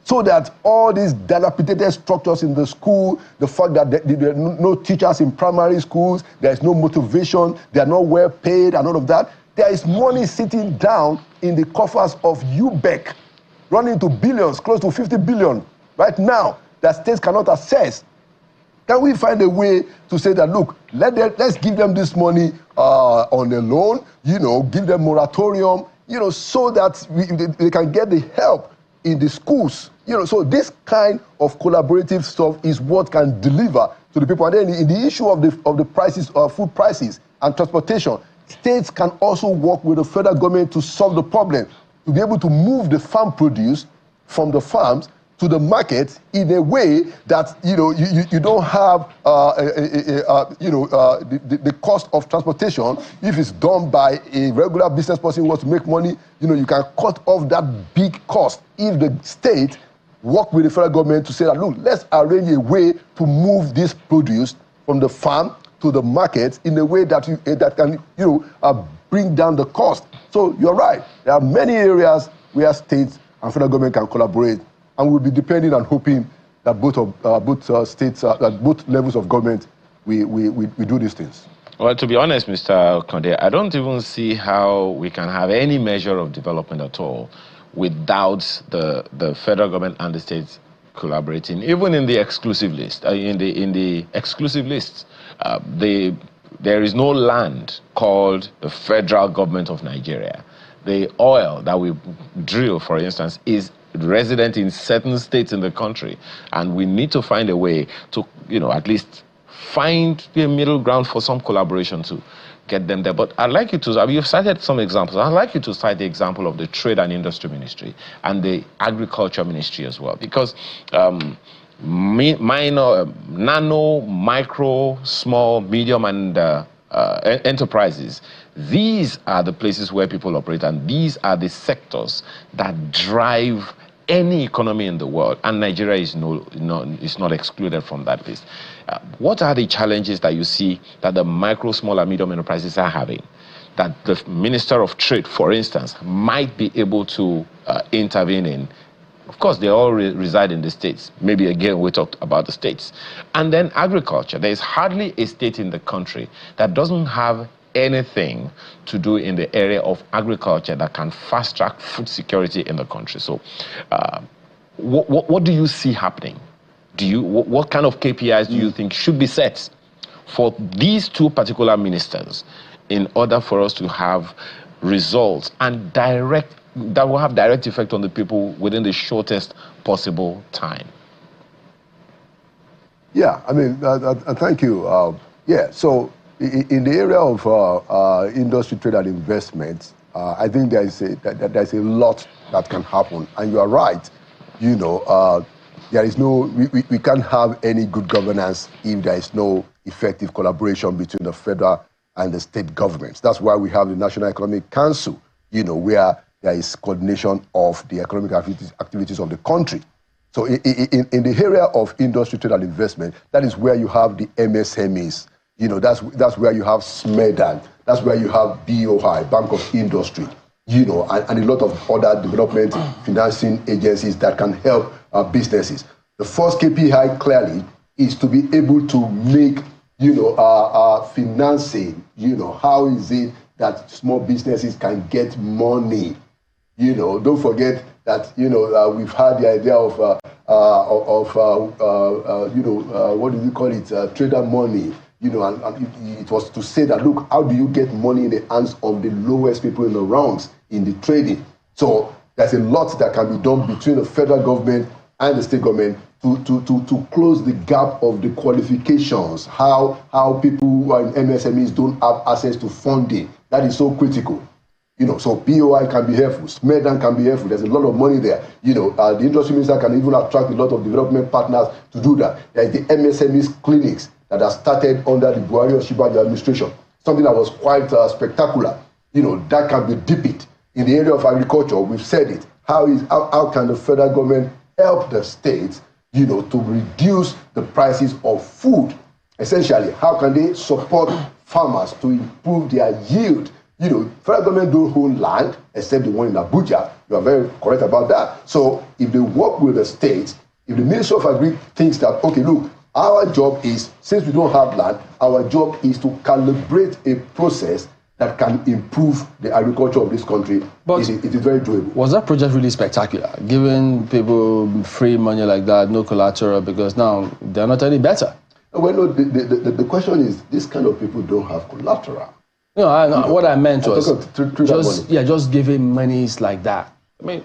so that all these dilapidated structures in the school, the fact that there are no teachers in primary schools, there is no motivation, they are not well paid and all of that, there is money sitting down in the coffers of UBEC, running to billions, close to 50 billion right now, that states cannot access. Can we find a way to say that, look, let's give them this money on a loan, give them moratorium, so that they can get the help in the schools. So this kind of collaborative stuff is what can deliver to the people. And then in the issue of the prices, food prices and transportation, states can also work with the federal government to solve the problem, to be able to move the farm produce from the farms to the market in a way that you don't have the cost of transportation. If it's done by a regular business person who wants to make money, you can cut off that big cost. If the state work with the federal government to say that, look, let's arrange a way to move this produce from the farm to the market in a way that can bring down the cost. So you're right. There are many areas where states and federal government can collaborate. And we'll be depending and hoping that both states, that both levels of government, we do these things. Well, to be honest, Mr. Konde, I don't even see how we can have any measure of development at all without the federal government and the states collaborating, even in the exclusive list. In the exclusive list, there is no land called the federal government of Nigeria. The oil that we drill, for instance, is resident in certain states in the country, and we need to find a way to, at least find the middle ground for some collaboration to get them there. But I'd like you to, you've cited some examples. I'd like you to cite the example of the Trade and Industry Ministry and the Agriculture Ministry as well, because minor, nano, micro, small, medium, and enterprises, these are the places where people operate, and these are the sectors that drive any economy in the world, and Nigeria is not excluded from that list. What are the challenges that you see that the micro, small, and medium enterprises are having, that the Minister of Trade, for instance, might be able to intervene in? Of course, they all reside in the states. Maybe, again, we talked about the states. And then agriculture. There is hardly a state in the country that doesn't have anything to do in the area of agriculture that can fast-track food security in the country. So what do you see happening? What kind of KPIs do you think should be set for these two particular ministers in order for us to have results and that will have direct effect on the people within the shortest possible time? Yeah, I mean, thank you. So in the area of industry, trade, and investment, I think there's a lot that can happen. And you are right. There is we can't have any good governance if there is no effective collaboration between the federal and the state governments. That's why we have the National Economic Council, where there is coordination of the economic activities of the country. So in the area of industry, trade, and investment, that is where you have the MSMEs. That's where you have SMEDAN. That's where you have BOI, Bank of Industry, and a lot of other development financing agencies that can help businesses. The first KPI clearly is to be able to make, financing, how is it that small businesses can get money? Don't forget that, we've had the idea of what do you call it, trader money, and it was to say that, look, how do you get money in the hands of the lowest people in the ranks in the trading? So there's a lot that can be done between the federal government and the state government to close the gap of the qualifications, how people who are in MSMEs don't have access to funding. That is so critical. So POI can be helpful, SMEDAN can be helpful. There's a lot of money there. The industry minister can even attract a lot of development partners to do that. There is the MSMEs clinics that are started under the Buhari Oshibajo administration, something that was quite spectacular. That can be deepened. In the area of agriculture, we've said it. How can the federal government help the states, to reduce the prices of food? Essentially, how can they support farmers to improve their yield? Federal government don't hold land, except the one in Abuja. You are very correct about that. So if they work with the states, if the Ministry of Agri thinks that, okay, look, our job is, since we don't have land, our job is to calibrate a process that can improve the agriculture of this country. But it is very doable. Was that project really spectacular? Giving people free money like that, no collateral, because now they're not any better. Well, no, the question is, these kind of people don't have collateral. No, what I meant was just giving monies like that. I mean,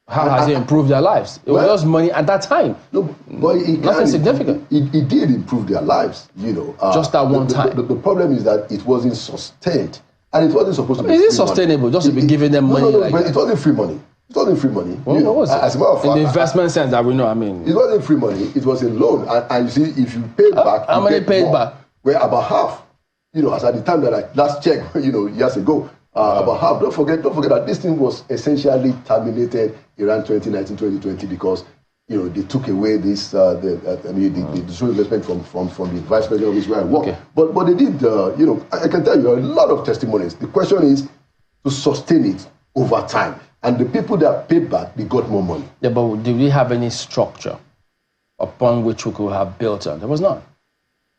how has it improved their lives? It was just money at that time. No, but nothing significant. It did improve their lives, just that one time. The problem is that it wasn't sustained, and it wasn't supposed to be. Is it sustainable just to be giving them money? No, but it wasn't free money. It wasn't free money. Well, what was it? As a matter of fact, in the investment sense that we know, I mean, it wasn't free money. It was a loan, and you see, if you pay back, how many paid back? Well, about half. As at the time that I last checked, years ago, about half. Don't forget that this thing was essentially terminated around 2019, 2020 because, they took away this, the investment from the vice president of Israel work. Okay. But they did, I can tell you a lot of testimonies. The question is to sustain it over time. And the people that paid back, they got more money. Yeah, but did we have any structure upon which we could have built on? There was none.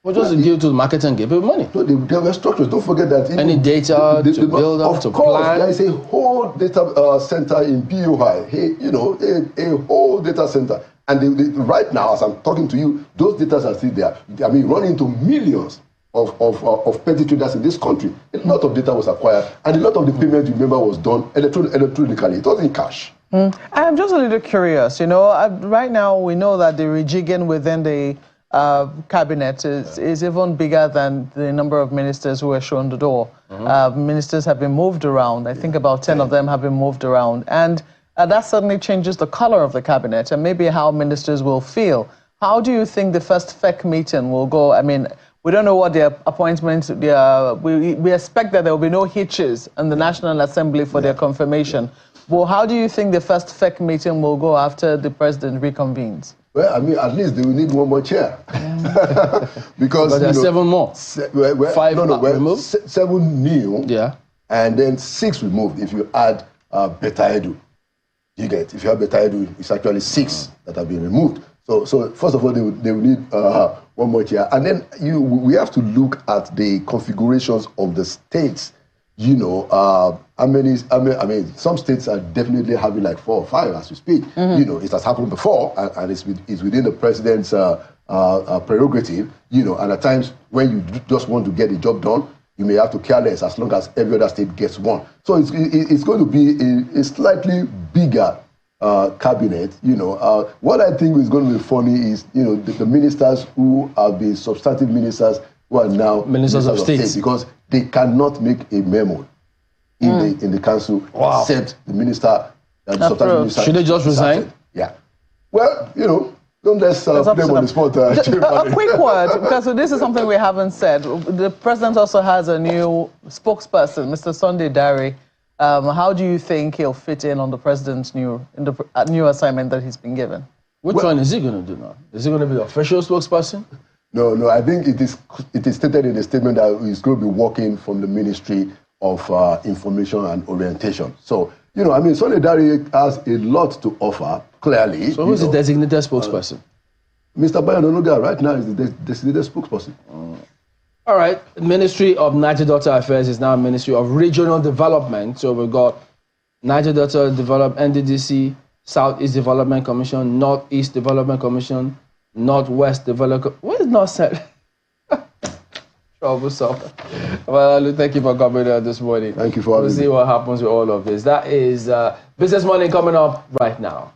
Well, just give to the market and give people money. No, there were structures. Don't forget that. Any data to build up, to plan. There is a whole data center in POI. A whole data center. And right now, as I'm talking to you, those data are still there. I mean, running into millions of petty traders in this country. A lot of data was acquired, and a lot of the payment, remember, was done electronically. It wasn't cash. I'm just a little curious. Right now we know that the rejigging within the cabinet is even bigger than the number of ministers who were shown the door. Ministers have been moved around. I think about 10 of them have been moved around. And that certainly changes the color of the cabinet and maybe how ministers will feel. How do you think the first FEC meeting will go? I mean, we don't know what their appointments, we expect that there will be no hitches in the National Assembly for their confirmation. Well, how do you think the first FEC meeting will go after the president reconvenes? Well, I mean, at least they will need one more chair. Because but there are 7 more. 5 removed? 7 new. Yeah. And then 6 removed if you add Beta Edu. You get, if you have Beta Edu, it's actually 6 that have been removed. So first of all, they will need one more chair. And then we have to look at the configurations of the states. I mean, some states are definitely having like 4 or 5 as we speak. It has happened before, and it's within the president's prerogative. And at times when you just want to get the job done, you may have to care less as long as every other state gets one. So it's going to be a slightly bigger cabinet. What I think is going to be funny is the ministers who have been substantive ministers who are now ministers of state, because they cannot make a memo in the council except the minister. Should they just resign? Yeah. Well, don't let's put them on the spot. A quick word, because this is something we haven't said. The president also has a new spokesperson, Mr. Sunday Dare. How do you think he'll fit in on the president's new assignment that he's been given? Which one is he going to do now? Is he going to be the official spokesperson? No. I think it is stated in the statement that he's going to be working from the Ministry of Information and Orientation. So, Sunday Dare has a lot to offer, clearly. So who's the designated spokesperson? Mr. Bayo Ononuga right now is the designated spokesperson. All right, Ministry of Niger Delta Affairs is now Ministry of Regional Development. So we've got Niger Delta Development, NDDC, Southeast Development Commission, Northeast Development Commission, Northwest Development. What is North Central? Troublesome. Well, thank you for coming this morning. Thank you for having me. We'll see what happens with all of this. That is Business Morning coming up right now.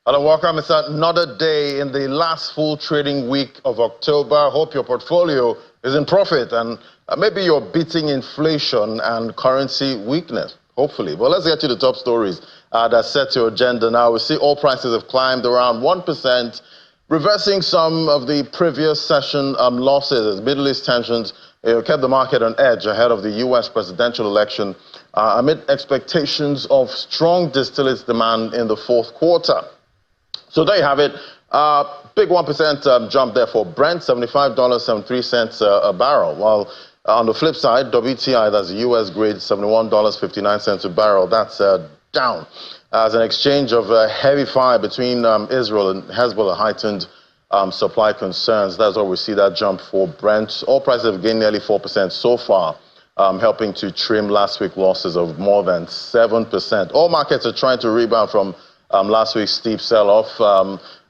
Hello, welcome. It's another day in the last full trading week of October. I hope your portfolio is in profit and maybe you're beating inflation and currency weakness, hopefully. But let's get to the top stories that set your agenda now. We see oil prices have climbed around 1%, reversing some of the previous session losses as Middle East tensions kept the market on edge ahead of the U.S. presidential election amid expectations of strong distillates demand in the fourth quarter. So there you have it. Big 1% jump there for Brent, $75.73 a barrel. While on the flip side, WTI, that's the U.S. grade, $71.59 a barrel. That's down as an exchange of heavy fire between Israel and Hezbollah heightened supply concerns. That's why we see that jump for Brent. Oil prices have gained nearly 4% so far, helping to trim last week's losses of more than 7%. All markets are trying to rebound from last week's steep sell-off,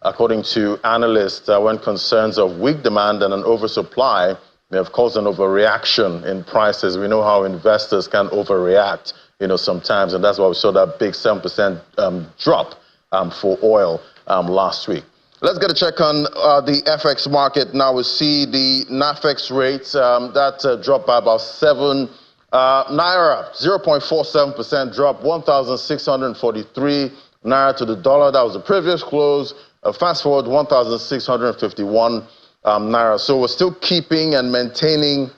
according to analysts, when concerns of weak demand and an oversupply may have caused an overreaction in prices. We know how investors can overreact, sometimes, and that's why we saw that big 7% drop for oil last week. Let's get a check on the FX market. Now we see the NAFEX rates that dropped by about 7 naira, 0.47% drop, 1,643 naira to the dollar. That was the previous close. Fast forward, 1,651 naira. So we're still keeping and maintaining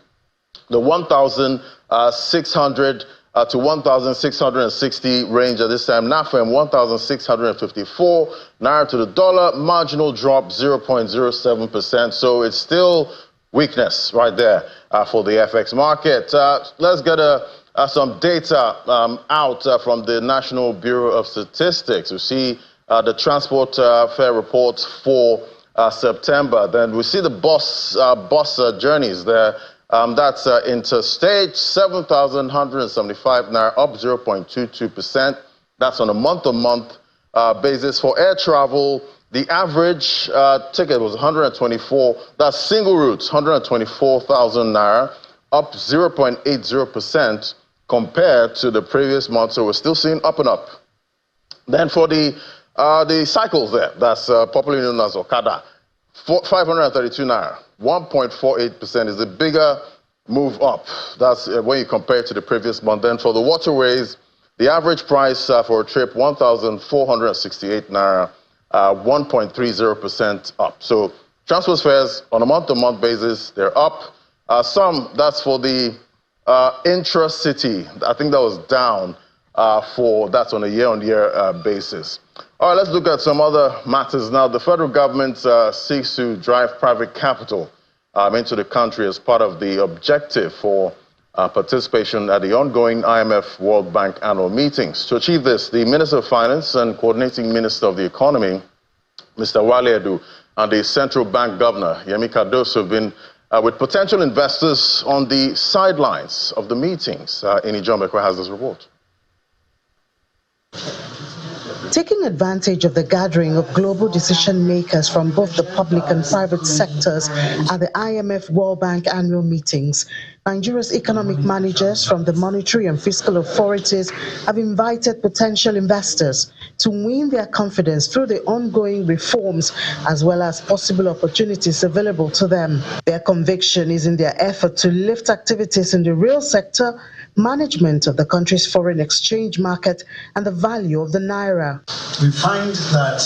the 1,600 to 1,660 range at this time. NAFEM 1,654 naira to the dollar. Marginal drop 0.07%. So it's still weakness right there for the FX market. Let's get some data out from the National Bureau of Statistics. We see the transport fare report for September. Then we see the bus journeys there. That's interstate, 7,175 naira, up 0.22%. That's on a month-to-month basis. For air travel, the average ticket was 124. That's single routes, 124,000 naira, up 0.80% compared to the previous month. So we're still seeing up and up. Then for the cycles there, that's popularly known as Okada, 532 naira, 1.48% is a bigger move up. That's when you compare it to the previous month. Then for the waterways, the average price for a trip, 1,468 naira, 1.30% up. So transport fares on a month-to-month basis, they're up. That's for the intra-city. I think that was down that's on a year-on-year basis. All right, let's look at some other matters now. The federal government seeks to drive private capital into the country as part of the objective for participation at the ongoing IMF World Bank annual meetings. To achieve this, the Minister of Finance and Coordinating Minister of the Economy, Mr. Wale Edu, and the Central Bank Governor, Yemi Cardoso, have been with potential investors on the sidelines of the meetings. Ini Jombekwe has this report. Taking advantage of the gathering of global decision makers from both the public and private sectors at the IMF World Bank annual meetings, Nigeria's economic managers from the monetary and fiscal authorities have invited potential investors to win their confidence through the ongoing reforms as well as possible opportunities available to them. Their conviction is in their effort to lift activities in the real sector, management of the country's foreign exchange market, and the value of the naira. We find that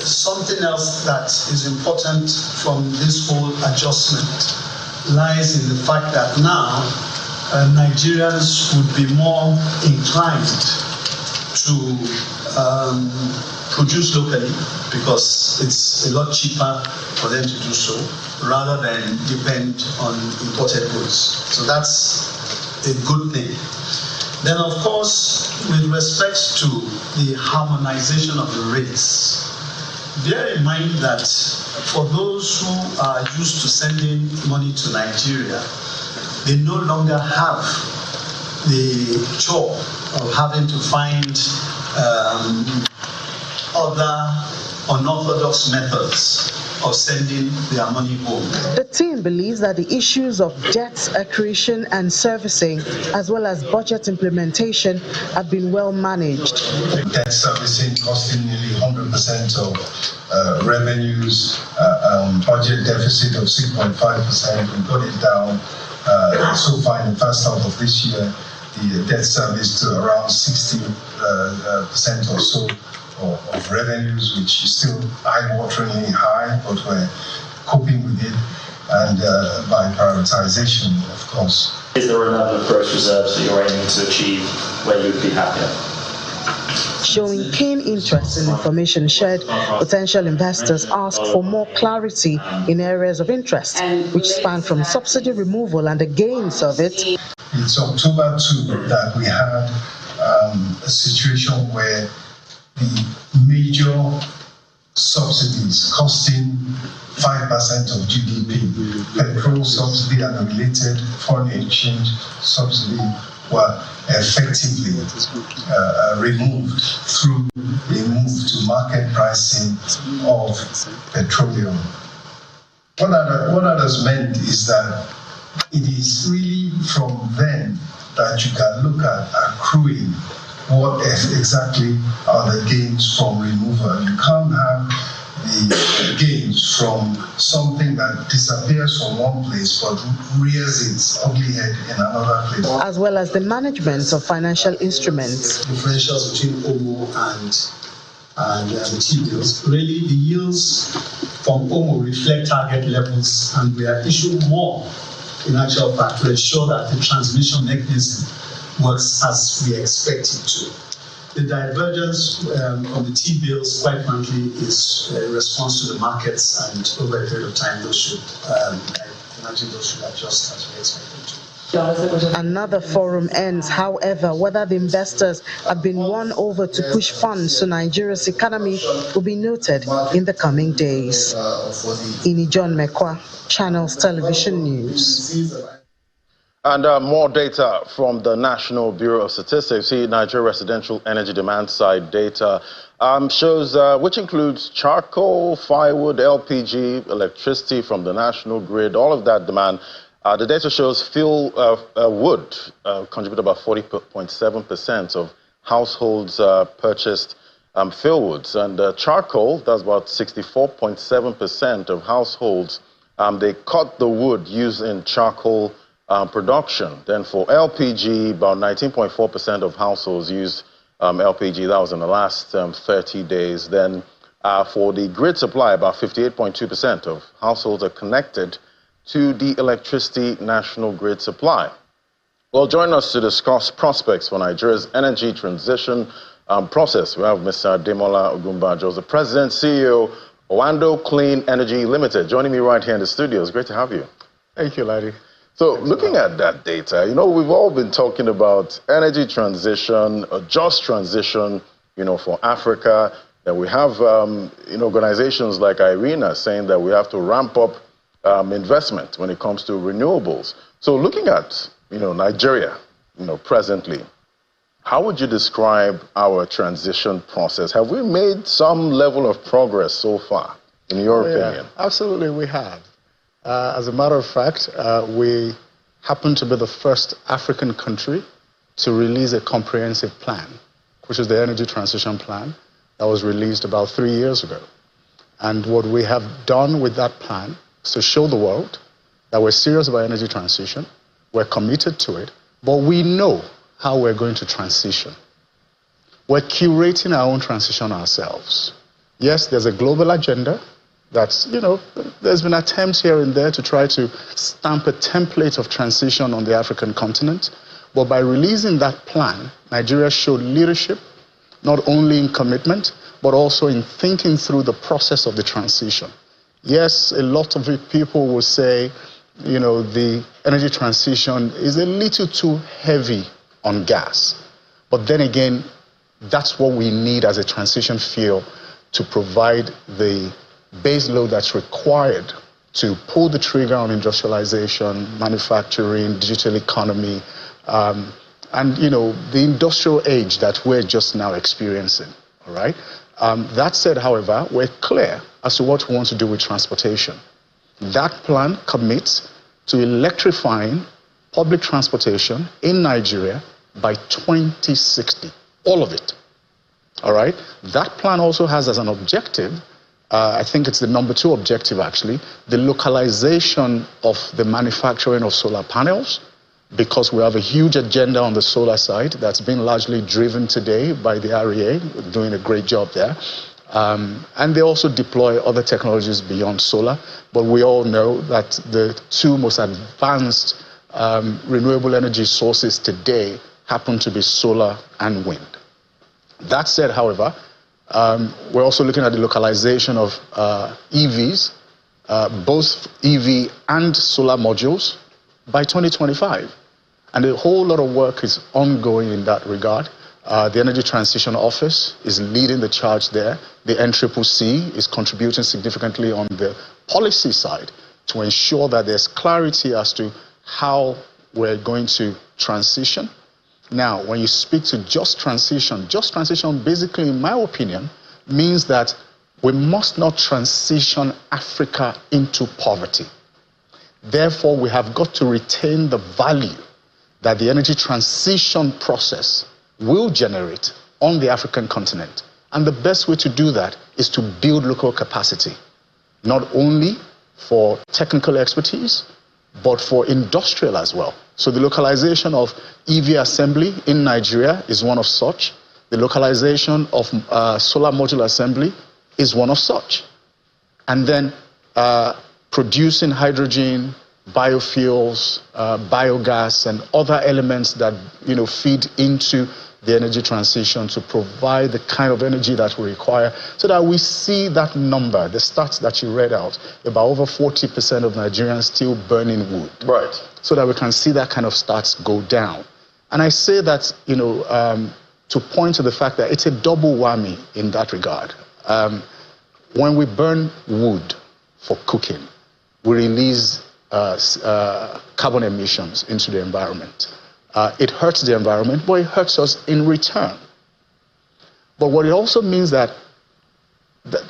something else that is important from this whole adjustment lies in the fact that now Nigerians would be more inclined to produce locally because it's a lot cheaper for them to do so rather than depend on imported goods. So that's a good thing. Then, of course, with respect to the harmonization of the rates, bear in mind that for those who are used to sending money to Nigeria, they no longer have the chore of having to find other unorthodox methods of sending their money home. The team believes that the issues of debt accretion and servicing, as well as budget implementation, have been well managed. Debt servicing costing nearly 100% of revenues, budget deficit of 6.5%. We got it down so far in the first half of this year, the debt service to around 60% or so of revenues, which is still eye-wateringly high, but we're coping with it, and by prioritization, of course. Is there a level of gross reserves that you're aiming to achieve where you'd be happier? Showing keen interest in information shared, potential investors asked for more clarity in areas of interest, which span from subsidy removal and the gains of it. It's October 2 that we had a situation where the major subsidies costing 5% of GDP, petrol subsidy and the related foreign exchange subsidy, were effectively removed through a move to market pricing of petroleum. What that has meant is that it is really from then that you can look at accruing what exactly are the gains from removal. You can't have the gains from something that disappears from one place but rears its ugly head in another place. As well as the management of financial instruments. Differentials between OMO and T-bills. Really, the yields from OMO reflect target levels, and we are issuing more in actual fact to ensure that the transmission mechanism works as we expect it to. The divergence on the T-bills, quite frankly, is a response to the markets, and over a period of time, those should adjust as we expect them to. Another forum ends, however, whether the investors have been won over to push funds to Nigeria's economy will be noted in the coming days. Ini John Mekwa, Channels Television News. And more data from the National Bureau of Statistics. See, Nigeria residential energy demand side data shows, which includes charcoal, firewood, LPG, electricity from the national grid, all of that demand. The data shows fuel wood contribute about 40.7% of households purchased fuel woods, and charcoal, that's about 64.7% of households. They cut the wood used in charcoal production. Then for LPG, about 19.4% of households use LPG. That was in the last 30 days. Then for the grid supply, about 58.2% of households are connected to the electricity national grid supply. Well, join us to discuss prospects for Nigeria's energy transition process. We have Mr. Demola Ogunbanjo, the President, CEO, Owando Clean Energy Limited, joining me right here in the studio. It's great to have you. Thank you, Larry. So looking at that data, you know, we've all been talking about energy transition, a just transition, you know, for Africa. And we have, organizations like IRENA saying that we have to ramp up investment when it comes to renewables. So looking at, Nigeria, presently, how would you describe our transition process? Have we made some level of progress so far, in your opinion? Absolutely, we have. As a matter of fact, we happen to be the first African country to release a comprehensive plan, which is the Energy Transition Plan that was released about 3 years ago. And what we have done with that plan is to show the world that we're serious about energy transition, we're committed to it, but we know how we're going to transition. We're curating our own transition ourselves. Yes, there's a global agenda. That's, there's been attempts here and there to try to stamp a template of transition on the African continent. But by releasing that plan, Nigeria showed leadership, not only in commitment, but also in thinking through the process of the transition. Yes, a lot of people will say, the energy transition is a little too heavy on gas. But then again, that's what we need as a transition fuel to provide the base load that's required to pull the trigger on industrialization, manufacturing, digital economy, and the industrial age that we're just now experiencing. All right. That said, however, we're clear as to what we want to do with transportation. That plan commits to electrifying public transportation in Nigeria by 2060. All of it. All right. That plan also has as an objective, I think it's the number 2 objective actually, the localization of the manufacturing of solar panels, because we have a huge agenda on the solar side that's been largely driven today by the REA, doing a great job there. And they also deploy other technologies beyond solar, but we all know that the 2 most advanced renewable energy sources today happen to be solar and wind. That said, however, we're also looking at the localization of EVs, both EV and solar modules, by 2025. And a whole lot of work is ongoing in that regard. The Energy Transition Office is leading the charge there. The NCCC is contributing significantly on the policy side to ensure that there's clarity as to how we're going to transition. Now, when you speak to just transition basically, in my opinion, means that we must not transition Africa into poverty. Therefore, we have got to retain the value that the energy transition process will generate on the African continent. And the best way to do that is to build local capacity, not only for technical expertise, but for industrial as well. So the localization of EV assembly in Nigeria is one of such. The localization of solar module assembly is one of such. And then producing hydrogen, biofuels, biogas, and other elements that feed into the energy transition to provide the kind of energy that we require, so that we see that number, the stats that you read out, about over 40% of Nigerians still burning wood. Right. So that we can see that kind of stats go down. And I say that, to point to the fact that it's a double whammy in that regard. When we burn wood for cooking, we release carbon emissions into the environment. It hurts the environment, but it hurts us in return. But what it also means that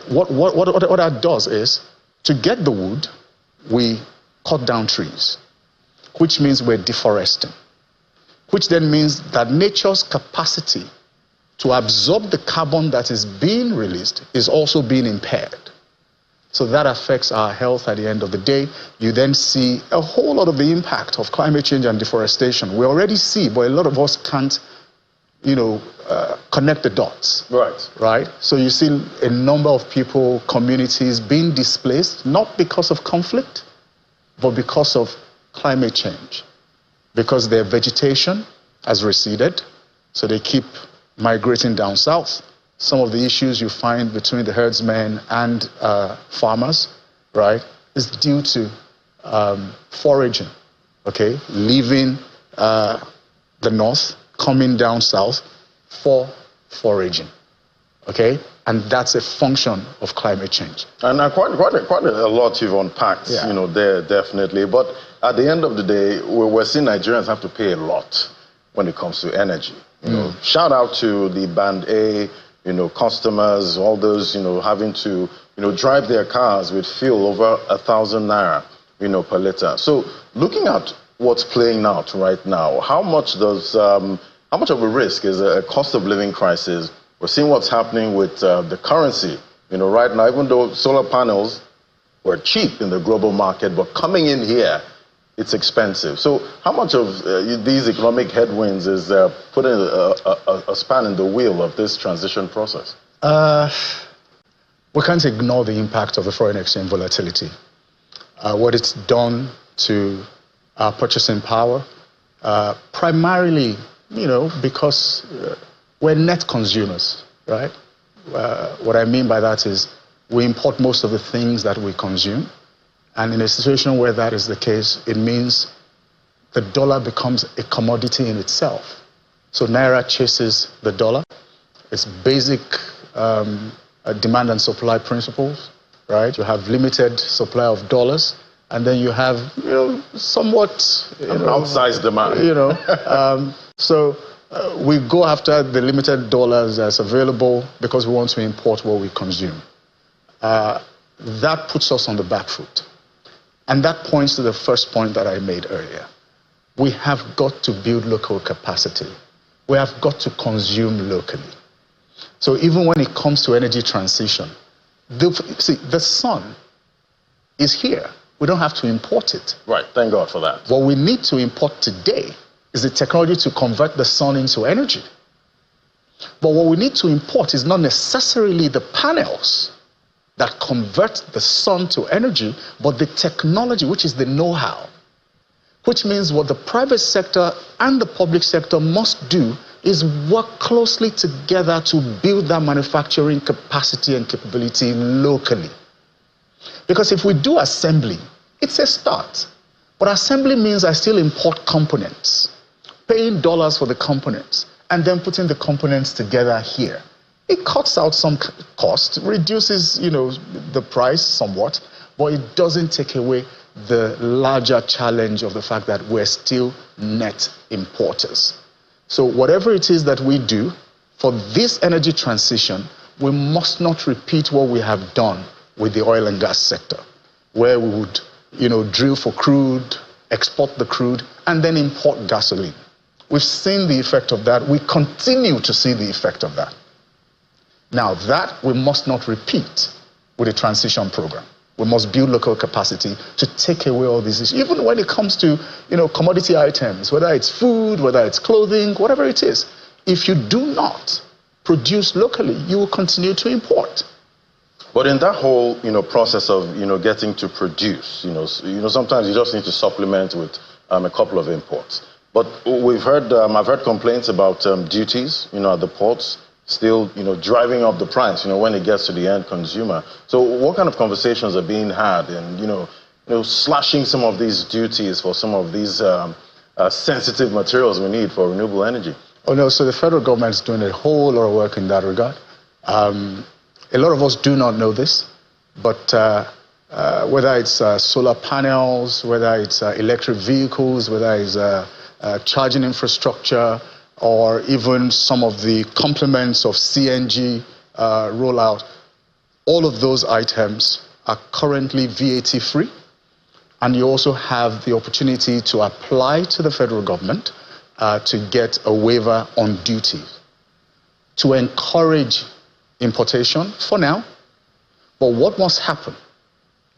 what that does is, to get the wood, we cut down trees, which means we're deforesting, which then means that nature's capacity to absorb the carbon that is being released is also being impaired. So that affects our health at the end of the day. You then see a whole lot of the impact of climate change and deforestation. We already see, but a lot of us can't, connect the dots. Right? So you see a number of people, communities being displaced, not because of conflict, but because of climate change. Because their vegetation has receded, so they keep migrating down south. Some of the issues you find between the herdsmen and farmers, right, is due to foraging, okay? Leaving the north, coming down south for foraging, okay? And that's a function of climate change. And quite a lot you've unpacked, there, definitely. But at the end of the day, we're seeing Nigerians have to pay a lot when it comes to energy. Shout out to the Band A, customers, all those, having to, drive their cars with fuel over 1,000 naira, per liter. So looking at what's playing out right now, how much of a risk is a cost of living crisis? We're seeing what's happening with the currency, right now, even though solar panels were cheap in the global market, but coming in here, it's expensive. So how much of these economic headwinds is putting a span in the wheel of this transition process? We can't ignore the impact of the foreign exchange volatility. What it's done to our purchasing power, primarily, because we're net consumers, right? What I mean by that is we import most of the things that we consume. And in a situation where that is the case, it means the dollar becomes a commodity in itself. So Naira chases the dollar. It's basic demand and supply principles, right? You have limited supply of dollars, and then you have, somewhat outsized demand. So we go after the limited dollars that's available because we want to import what we consume. That puts us on the back foot. And that points to the first point that I made earlier. We have got to build local capacity. We have got to consume locally. So even when it comes to energy transition, the sun is here. We don't have to import it. Right, thank God for that. What we need to import today is the technology to convert the sun into energy. But what we need to import is not necessarily the panels that convert the sun to energy, but the technology, which is the know-how. Which means what the private sector and the public sector must do is work closely together to build that manufacturing capacity and capability locally. Because if we do assembly, it's a start. But assembly means I still import components, paying dollars for the components, and then putting the components together here. It cuts out some cost, reduces, the price somewhat, but it doesn't take away the larger challenge of the fact that we're still net importers. So whatever it is that we do for this energy transition, we must not repeat what we have done with the oil and gas sector, where we would, drill for crude, export the crude, and then import gasoline. We've seen the effect of that. We continue to see the effect of that. Now that we must not repeat with the transition program. We must build local capacity to take away all these issues. Even when it comes to, commodity items, whether it's food, whether it's clothing, whatever it is. If you do not produce locally, you will continue to import. But in that whole, process of, getting to produce, sometimes you just need to supplement with a couple of imports. But we've heard, I've heard complaints about duties, at the ports, still, driving up the price, when it gets to the end consumer. So what kind of conversations are being had and, slashing some of these duties for some of these sensitive materials we need for renewable energy? Oh, no, so the federal government is doing a whole lot of work in that regard. A lot of us do not know this, but whether it's solar panels, whether it's electric vehicles, whether it's charging infrastructure, or even some of the complements of CNG rollout, all of those items are currently VAT free. And you also have the opportunity to apply to the federal government to get a waiver on duty to encourage importation for now. But what must happen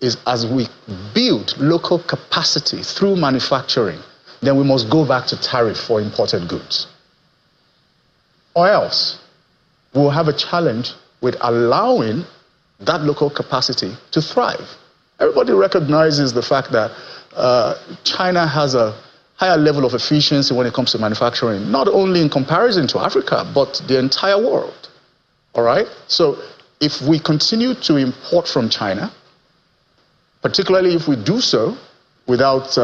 is as we build local capacity through manufacturing, then we must go back to tariff for imported goods. Or else we'll have a challenge with allowing that local capacity to thrive. Everybody recognizes the fact that China has a higher level of efficiency when it comes to manufacturing, not only in comparison to Africa, but the entire world. All right? So if we continue to import from China, particularly if we do so without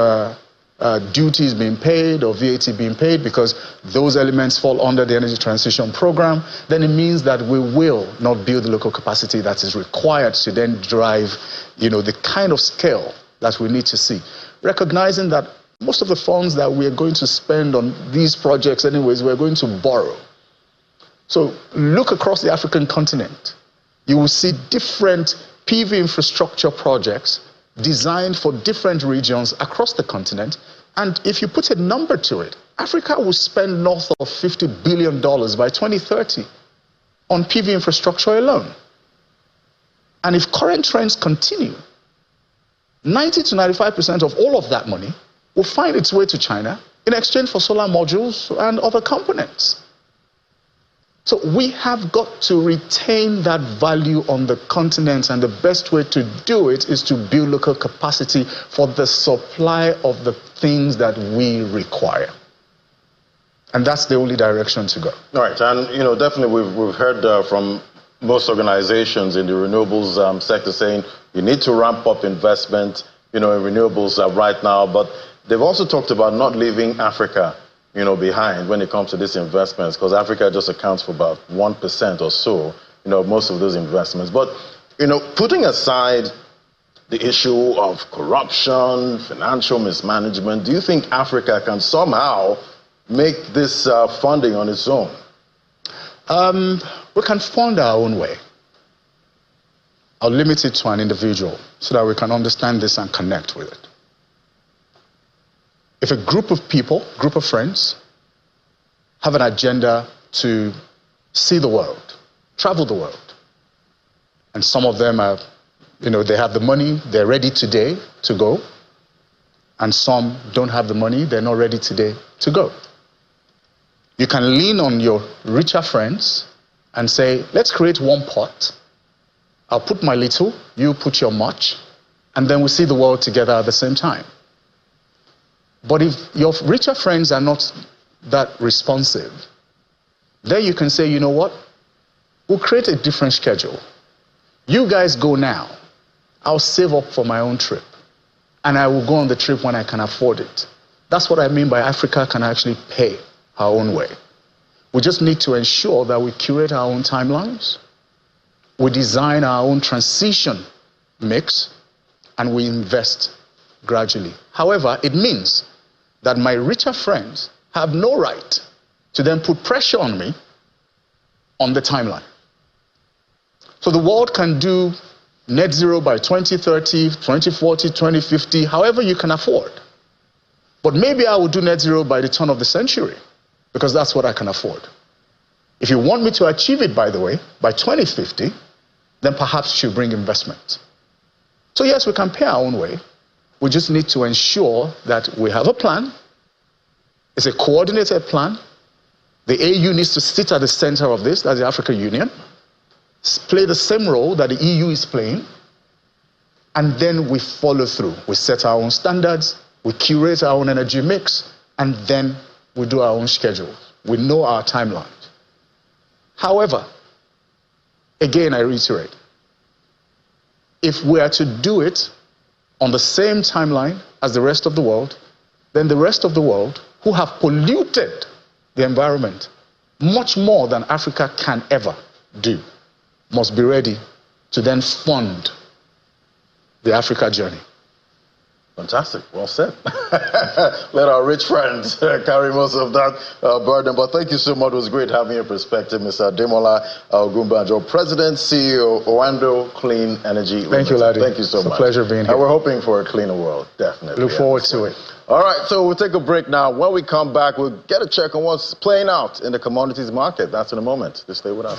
duties being paid or VAT being paid, because those elements fall under the energy transition program, then it means that we will not build the local capacity that is required to then drive, the kind of scale that we need to see. Recognizing that most of the funds that we are going to spend on these projects anyways, we're going to borrow. So look across the African continent. You will see different PV infrastructure projects designed for different regions across the continent. And if you put a number to it, Africa will spend north of $50 billion by 2030 on PV infrastructure alone. And if current trends continue, 90 to 95% of all of that money will find its way to China in exchange for solar modules and other components. So we have got to retain that value on the continent, and the best way to do it is to build local capacity for the supply of the things that we require. And that's the only direction to go. All right, and definitely we've heard from most organizations in the renewables sector saying you need to ramp up investment in renewables right now, but they've also talked about not leaving Africa, behind when it comes to these investments, because Africa just accounts for about 1% or so, most of those investments. But, putting aside the issue of corruption, financial mismanagement, do you think Africa can somehow make this funding on its own? We can fund our own way. I'll limit it to an individual so that we can understand this and connect with it. If a group of people, group of friends, have an agenda to see the world, travel the world, and some of them are, they have the money, they're ready today to go, and some don't have the money, they're not ready today to go. You can lean on your richer friends and say, let's create one pot. I'll put my little, you put your much, and then we see the world together at the same time. But if your richer friends are not that responsive, then you can say, you know what? We'll create a different schedule. You guys go now. I'll save up for my own trip. And I will go on the trip when I can afford it. That's what I mean by Africa can actually pay our own way. We just need to ensure that we curate our own timelines, we design our own transition mix, and we invest gradually. However, it means that my richer friends have no right to then put pressure on me on the timeline. So the world can do net zero by 2030, 2040, 2050, however you can afford. But maybe I will do net zero by the turn of the century, because that's what I can afford. If you want me to achieve it, by the way, by 2050, then perhaps you should bring investment. So yes, we can pay our own way. We just need to ensure that we have a plan. It's a coordinated plan. The AU needs to sit at the center of this, that's the African Union, play the same role that the EU is playing, and then we follow through. We set our own standards, we curate our own energy mix, and then we do our own schedule. We know our timelines. However, again, I reiterate, if we are to do it on the same timeline as the rest of the world, then the rest of the world, who have polluted the environment much more than Africa can ever do, must be ready to then fund the Africa journey. Fantastic. Well said. Let our rich friends carry most of that burden. But thank you so much. It was great having your perspective, Mr. Demola Ogunbanjo, President, CEO, Owando Clean Energy Limited. Thank you, Laddie. Thank you so much. It's a pleasure being here. And we're hoping for a cleaner world, definitely. Look forward to it. All right, so we'll take a break now. When we come back, we'll get a check on what's playing out in the commodities market. That's in a moment. Just stay with us.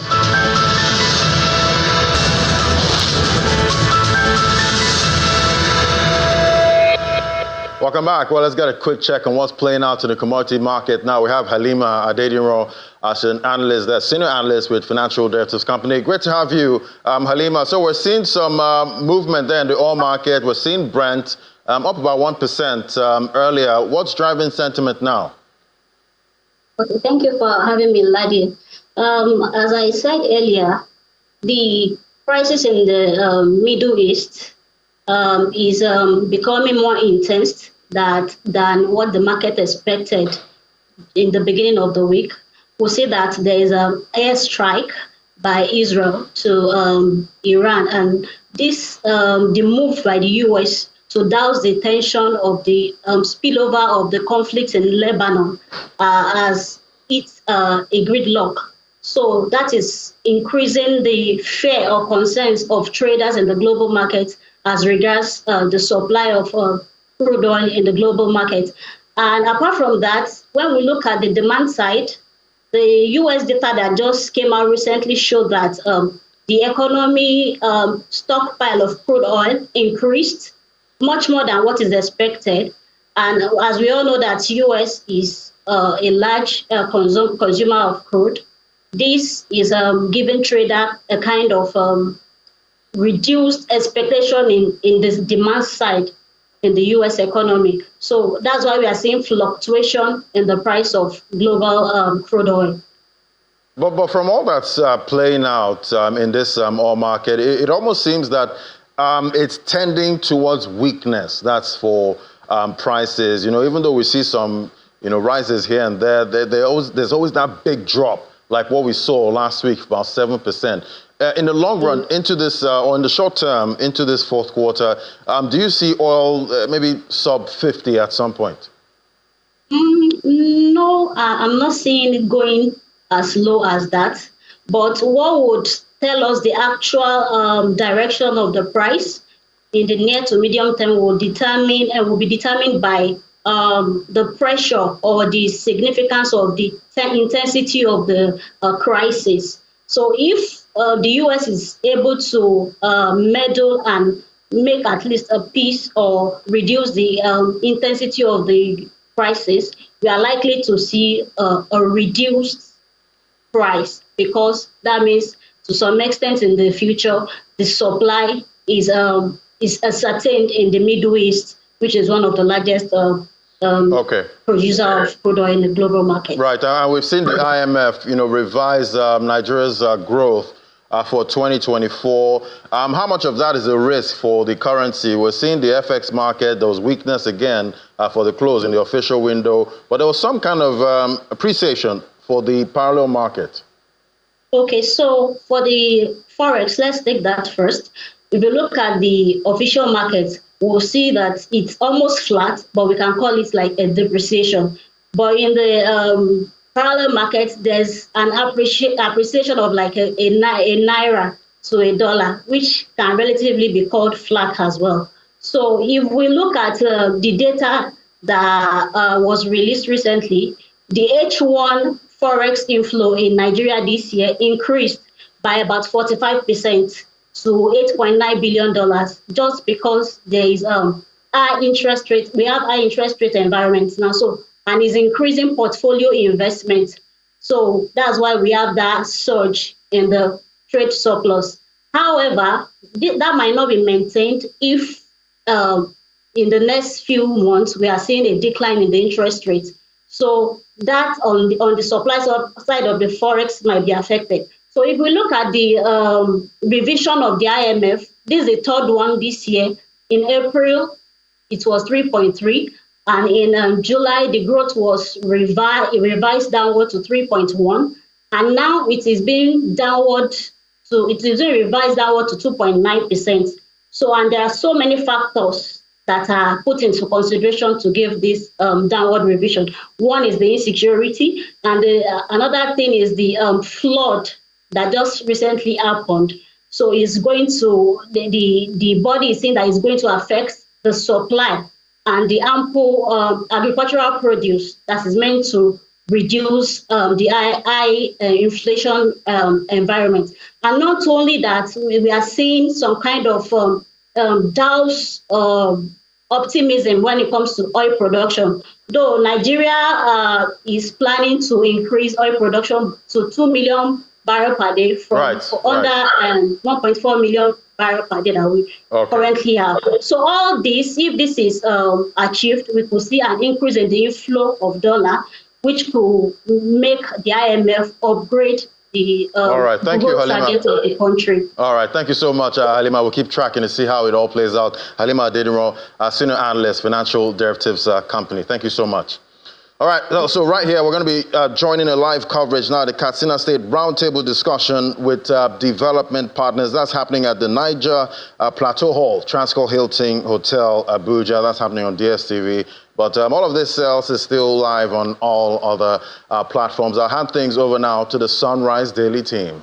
Welcome back. Well, let's get a quick check on what's playing out in the commodity market. Now, we have Halima Adedinro as an analyst, the senior analyst with Financial Derivatives Company. Great to have you, Halima. So we're seeing some movement there in the oil market. We're seeing Brent up about 1% earlier. What's driving sentiment now? Okay, thank you for having me, Laddie. As I said earlier, the prices in the Middle East is becoming more intense than what the market expected in the beginning of the week. We see that there is an airstrike by Israel to Iran, and this the move by the U.S. to douse the tension of the spillover of the conflict in Lebanon as it's a gridlock. So that is increasing the fear or concerns of traders in the global market as regards the supply of crude oil in the global market. And apart from that, when we look at the demand side, the U.S. data that just came out recently showed that the economy stockpile of crude oil increased much more than what is expected. And as we all know that U.S. is a large consumer of crude, this is giving trader a kind of reduced expectation in this demand side in the U.S. economy. So that's why we are seeing fluctuation in the price of global crude oil. But from all that's playing out in this oil market, it almost seems that it's tending towards weakness. That's for prices. Even though we see some, rises here and there, there's always that big drop, like what we saw last week, about 7%. In the long run, into this, or in the short term, into this fourth quarter, do you see oil maybe sub 50 at some point? No, I'm not seeing it going as low as that. But what would tell us the actual direction of the price in the near to medium term will be determined by the pressure or the significance of the intensity of the crisis. So if the U.S. is able to meddle and make at least a peace or reduce the intensity of the crisis, we are likely to see a reduced price, because that means to some extent in the future the supply is ascertained in the Middle East, which is one of the largest producer of crude oil in the global market. Right, and we've seen the IMF, revise Nigeria's growth for 2024. How much of that is a risk for the currency? We're seeing the FX market, there was weakness again for the close in the official window, but there was some kind of appreciation for the parallel market. Okay, so for the Forex, let's take that first. If you look at the official market, we'll see that it's almost flat, but we can call it like a depreciation. But in the parallel market, there's an appreciation of like a naira to a dollar, which can relatively be called flat as well. So if we look at the data that was released recently, the H1 Forex inflow in Nigeria this year increased by about 45% to $8.9 billion, just because there is high interest rate. We have high interest rate environments now, and is increasing portfolio investment. So that's why we have that surge in the trade surplus. However, that might not be maintained if in the next few months we are seeing a decline in the interest rate. So that on the supply side of the Forex might be affected. So if we look at the revision of the IMF, this is the third one this year. In April, it was 3.3. And in July, the growth was revised downward to 3.1. And now it is being revised downward to 2.9%. So, and there are so many factors that are put into consideration to give this downward revision. One is the insecurity, and another thing is the flood that just recently happened. So it's going to, the body is saying that it's going to affect the supply and the ample agricultural produce that is meant to reduce the high inflation environment. And not only that, we are seeing some kind of douse optimism when it comes to oil production. Though Nigeria is planning to increase oil production to 2 million barrels per day from under 1.4 million barrels per day that we currently have. So all this, if this is achieved, we could see an increase in the inflow of dollar, which could make the IMF upgrade the target of the country. All right, thank you so much, Halima. We'll keep tracking to see how it all plays out. Halima Adedinro, Senior Analyst, Financial Derivatives Company. Thank you so much. All right, so right here, we're going to be joining a live coverage now, the Katsina State Roundtable discussion with development partners. That's happening at the Niger Plateau Hall, Transcorp Hilton Hotel, Abuja. That's happening on DSTV. But all of this else is still live on all other platforms. I'll hand things over now to the Sunrise Daily team.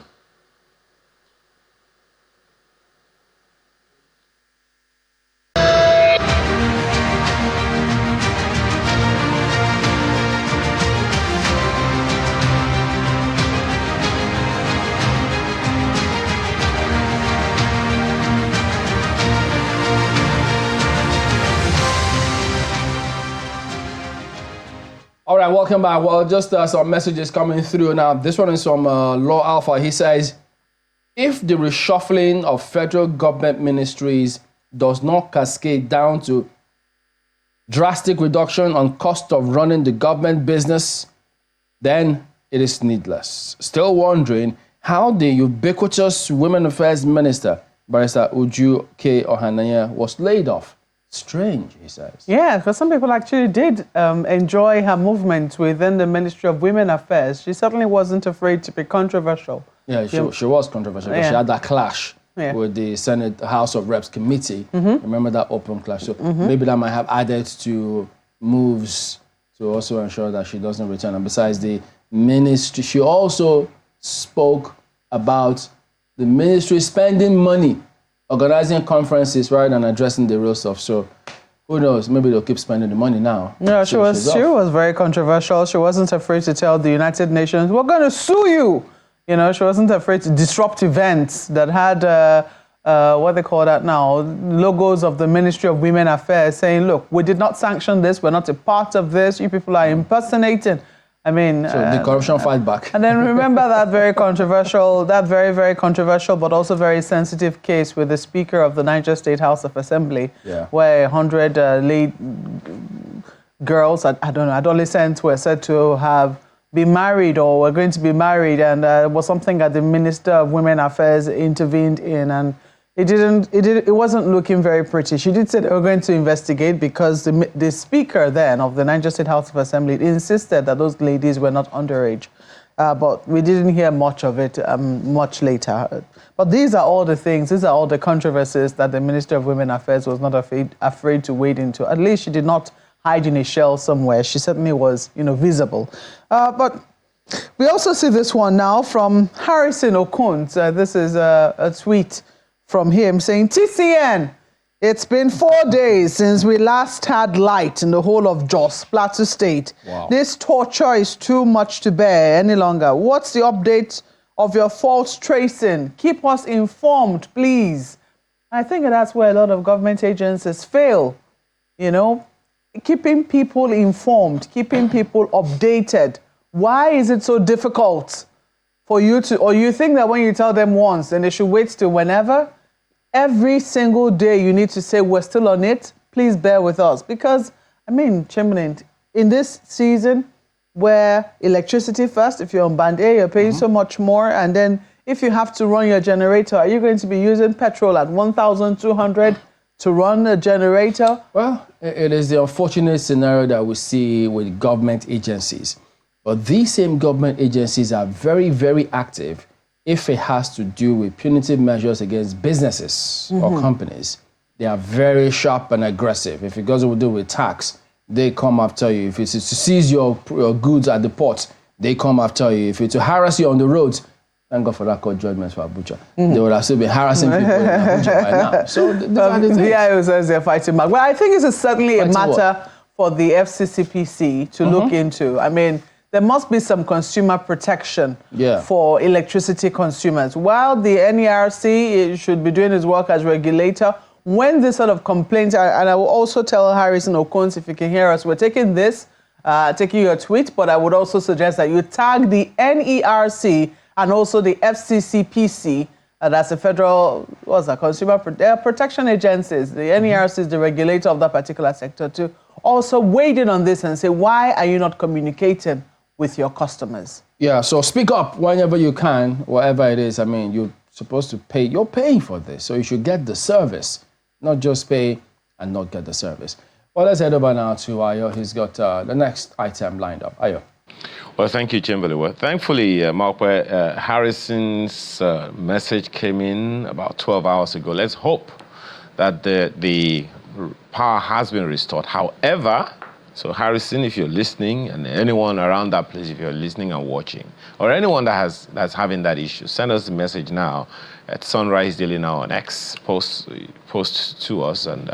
All right, welcome back. Well, just some messages coming through now. This one is from Law Alpha. He says, if the reshuffling of federal government ministries does not cascade down to drastic reduction on cost of running the government business, then it is needless. Still wondering how the ubiquitous Women Affairs Minister Barrister Uju K. Ohananya was laid off. Strange, he says. Yeah, because some people actually did enjoy her movement within the Ministry of Women Affairs. She certainly wasn't afraid to be controversial. Yeah, she was controversial because she had that clash with the Senate House of Reps committee. Remember that open clash? So maybe that might have added to moves to also ensure that she doesn't return. And besides the ministry, she also spoke about the ministry spending money, organizing conferences rather than addressing the real stuff. So who knows? Maybe they'll keep spending the money now. Yeah, she was very controversial. She wasn't afraid to tell the United Nations, "We're going to sue you." You know, she wasn't afraid to disrupt events that had what they call that now, logos of the Ministry of Women Affairs, saying, "Look, we did not sanction this. We're not a part of this. You people are impersonating." I mean, so the corruption fight back. And then remember that very controversial, but also very sensitive case with the Speaker of the Niger State House of Assembly, where 100 late girls, I don't know, adolescents were said to have been married or were going to be married, and it was something that the Minister of Women Affairs intervened in, and it wasn't looking very pretty. She did say they were going to investigate because the Speaker then of the Niger State House of Assembly insisted that those ladies were not underage. But we didn't hear much of it much later. But these are all the things, these are all the controversies that the Minister of Women Affairs was not afraid to wade into. At least she did not hide in a shell somewhere. She certainly was, visible. But we also see this one now from Harrison Okunt. This is a tweet from him saying, "TCN, it's been 4 days since we last had light in the whole of Jos, Plateau State. Wow. This torture is too much to bear any longer. What's the update of your fault tracing? Keep us informed, please." I think that's where a lot of government agencies fail, keeping people informed, keeping people updated. Why is it so difficult for you to, or you think that when you tell them once, then they should wait till whenever? Every single day you need to say, "We're still on it. Please bear with us." Because, Chamberlain, in this season where electricity first, if you're on band A, you're paying so much more. And then if you have to run your generator, are you going to be using petrol at 1,200 to run a generator? Well, it is the unfortunate scenario that we see with government agencies. But these same government agencies are very, very active if it has to do with punitive measures against businesses or companies. They are very sharp and aggressive. If it goes to do with tax, they come after you. If it's to seize your goods at the port, they come after you. If it's to harass you on the roads, thank God for that court judgment for Abuja. They would have still been harassing people in Abuja by now. So the VIO says they're fighting back. Well, I think it's certainly a matter for the FCCPC to look into. There must be some consumer protection for electricity consumers. While the NERC should be doing its work as regulator, when this sort of complaints, and I will also tell Harrison Okunt, if you can hear us, we're taking your tweet, but I would also suggest that you tag the NERC and also the FCCPC, that's the Federal, Consumer Protection Agencies. The NERC is the regulator of that particular sector, to also weigh in on this and say, why are you not communicating with your customers? Yeah, so speak up whenever you can, whatever it is. You're supposed to pay. You're paying for this, so you should get the service, not just pay and not get the service. Well, let's head over now to Ayo. He's got the next item lined up. Ayo. Well, thank you, Chamberlain. Well, thankfully, Harrison's message came in about 12 hours ago. Let's hope that the power has been restored. However, so Harrison, if you're listening, and anyone around that place, if you're listening and watching, or anyone that's having that issue, send us a message now at Sunrise Daily Now on X. Post to us and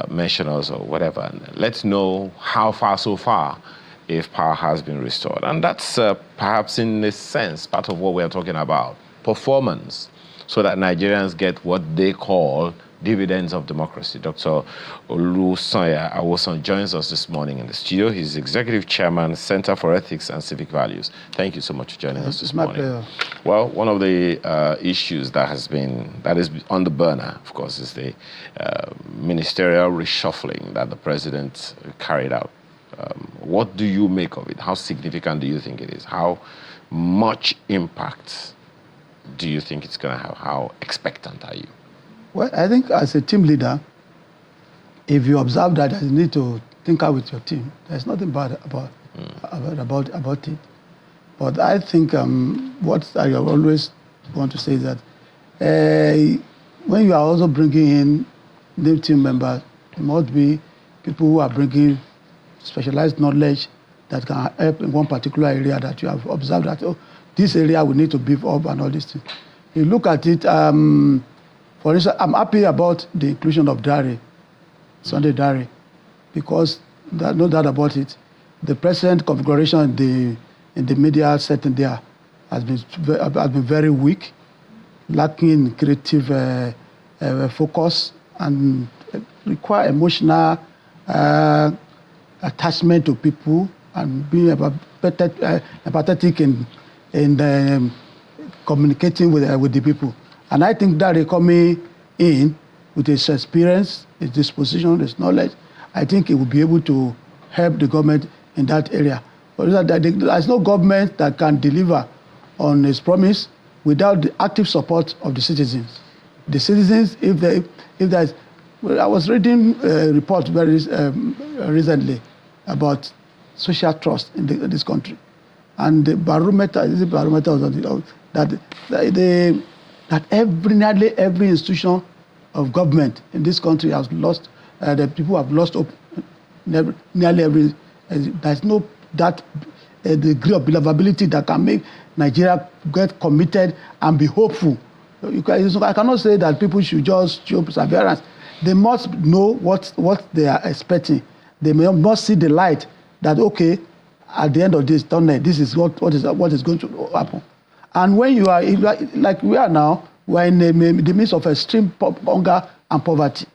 mention us or whatever. And let's know how far so far if power has been restored. And that's perhaps in a sense part of what we're talking about, performance, so that Nigerians get what they call dividends of democracy. Dr. Olusoya Awoson joins us this morning in the studio. He's Executive Chairman, Center for Ethics and Civic Values. Thank you so much for joining us this morning. Pleasure. Well, one of the issues that is on the burner, of course, is the ministerial reshuffling that the president carried out. What do you make of it? How significant do you think it is? How much impact do you think it's going to have? How expectant are you? Well, I think as a team leader, if you observe that you need to think out with your team, there's nothing bad about it. But I think what I always want to say is that when you are also bringing in new team members, it must be people who are bringing specialized knowledge that can help in one particular area that you have observed that, oh, this area we need to beef up and all these things. You look at it, for instance, I'm happy about the inclusion of Dare, Sunday Dare, because no doubt about it, the present configuration in the media setting there has been very weak, lacking creative focus, and require emotional attachment to people and being empathetic in communicating with the people. And I think that coming in with his experience, his disposition, his knowledge, I think he will be able to help the government in that area. But there's no government that can deliver on its promise without the active support of the citizens. The citizens, if there's, I was reading a report very recently about social trust in this country, and the barometer was that nearly every institution of government in this country has lost. The people have lost hope. Nearly every. There's no that degree of believability that can make Nigeria get committed and be hopeful. I cannot say that people should just show perseverance. They must know what they are expecting. They must see the light that, okay, at the end of this tunnel, this is what is going to happen. And when you are like we are now, we're in the midst of extreme hunger and poverty.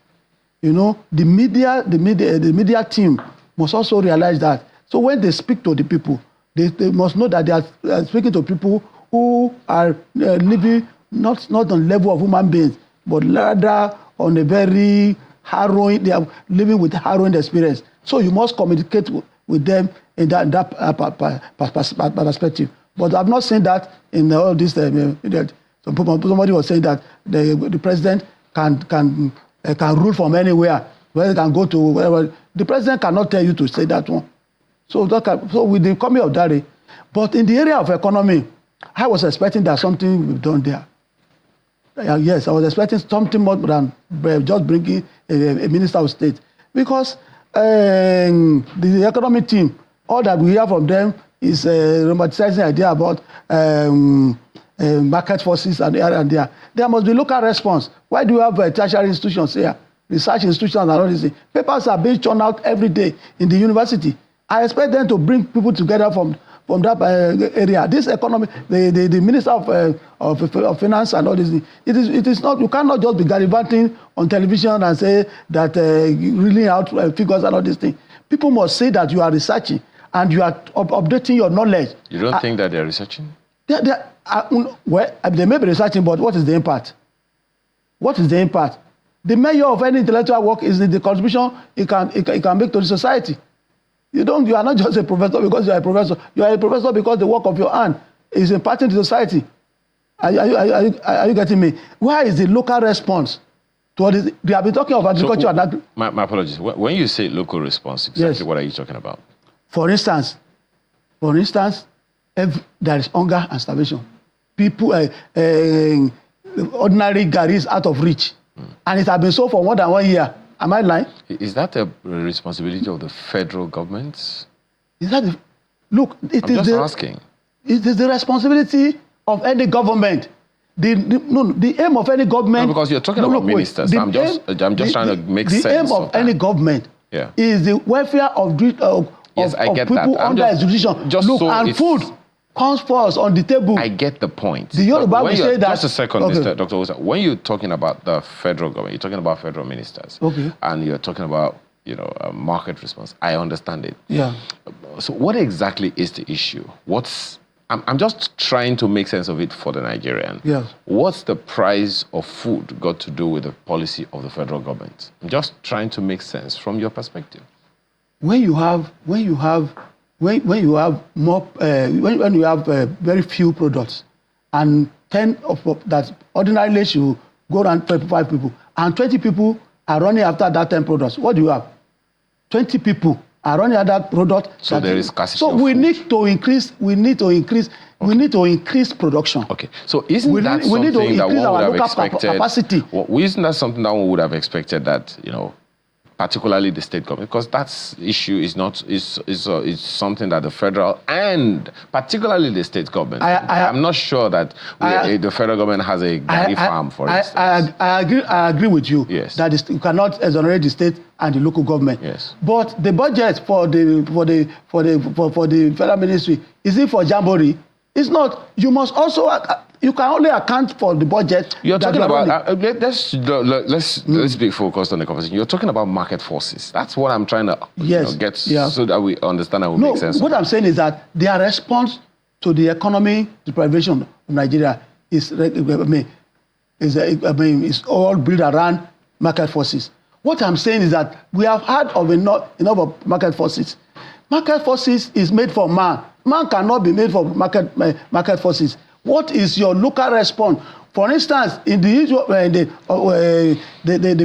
You know, the media team must also realize that. So when they speak to the people, they must know that they are speaking to people who are living not on the level of human beings, but rather on a very harrowing. They are living with harrowing experience. So you must communicate with them in that perspective. But I've not seen that in all this. Somebody was saying that the president can rule from anywhere, where he can go to wherever. The president cannot tell you to say that one. So with the coming of Dare, but in the area of economy, I was expecting that something will be done there. Yes, I was expecting something more than just bringing a minister of state, because the economic team, all that we hear from them is a romanticizing idea about market forces and there. There must be local response. Why do you have tertiary institutions here, research institutions and all these things? Papers are being churned out every day in the university. I expect them to bring people together from that area. This economy, the Minister of Finance and all this, it is not. You cannot just be gallivanting on television and say that reeling out figures and all these things. People must say that you are researching and you are updating your knowledge. You don't think that they are researching? They may be researching, but what is the impact? What is the impact? The measure of any intellectual work is the contribution it can make to the society. You are not just a professor because you are a professor. You are a professor because the work of your hand is imparting to society. Are you getting me? Where is the local response to what is? We have been talking of agriculture and agriculture. My apologies. When you say local response, exactly what are you talking about? For instance, if there is hunger and starvation, people, ordinary garis out of reach, and it has been so for more than 1 year. Am I lying? Is that a responsibility of the federal government? Is that look? I'm just asking. It is the responsibility of any government. The aim of any government. No, because you're talking about ministers. I'm just trying to make sense. The aim of any government is the welfare of people under execution. Food comes first on the table. I get the point. The Yoruba will say that. Just a second, Mr. Dr. Osa. When you're talking about the federal government, you're talking about federal ministers. Okay. And you're talking about, market response. I understand it. Yeah. So what exactly is the issue? I'm just trying to make sense of it for the Nigerian. Yes. What's the price of food got to do with the policy of the federal government? I'm just trying to make sense from your perspective. When you have very few products, and 10 that ordinarily should go around 5 people, and 20 people are running after that 10 products. What do you have? 20 people are running after that product. So there is scarcity. So of we food. need to increase. We need to increase. Okay. We need to increase production. Okay. So isn't that something that one would have expected? Capacity. Well, isn't that something that one would have expected that, you know, particularly the state government, because that issue is something that the federal and particularly the state government. I'm not sure that the federal government has a dairy farm, for instance. I agree with you. Yes. That you cannot exonerate the state and the local government. Yes. But the budget for the federal ministry, is it for jamboree? It's not. You must also. You can only account for the budget. You're talking about. Let's be focused on the conversation. You're talking about market forces. That's what I'm trying to get so that we understand and we make sense. What I'm saying is that their response to the economy deprivation of Nigeria is all built around market forces. What I'm saying is that we have had enough of market forces. Market forces is made for man. Man cannot be made for market forces. What is your local response? For instance, in the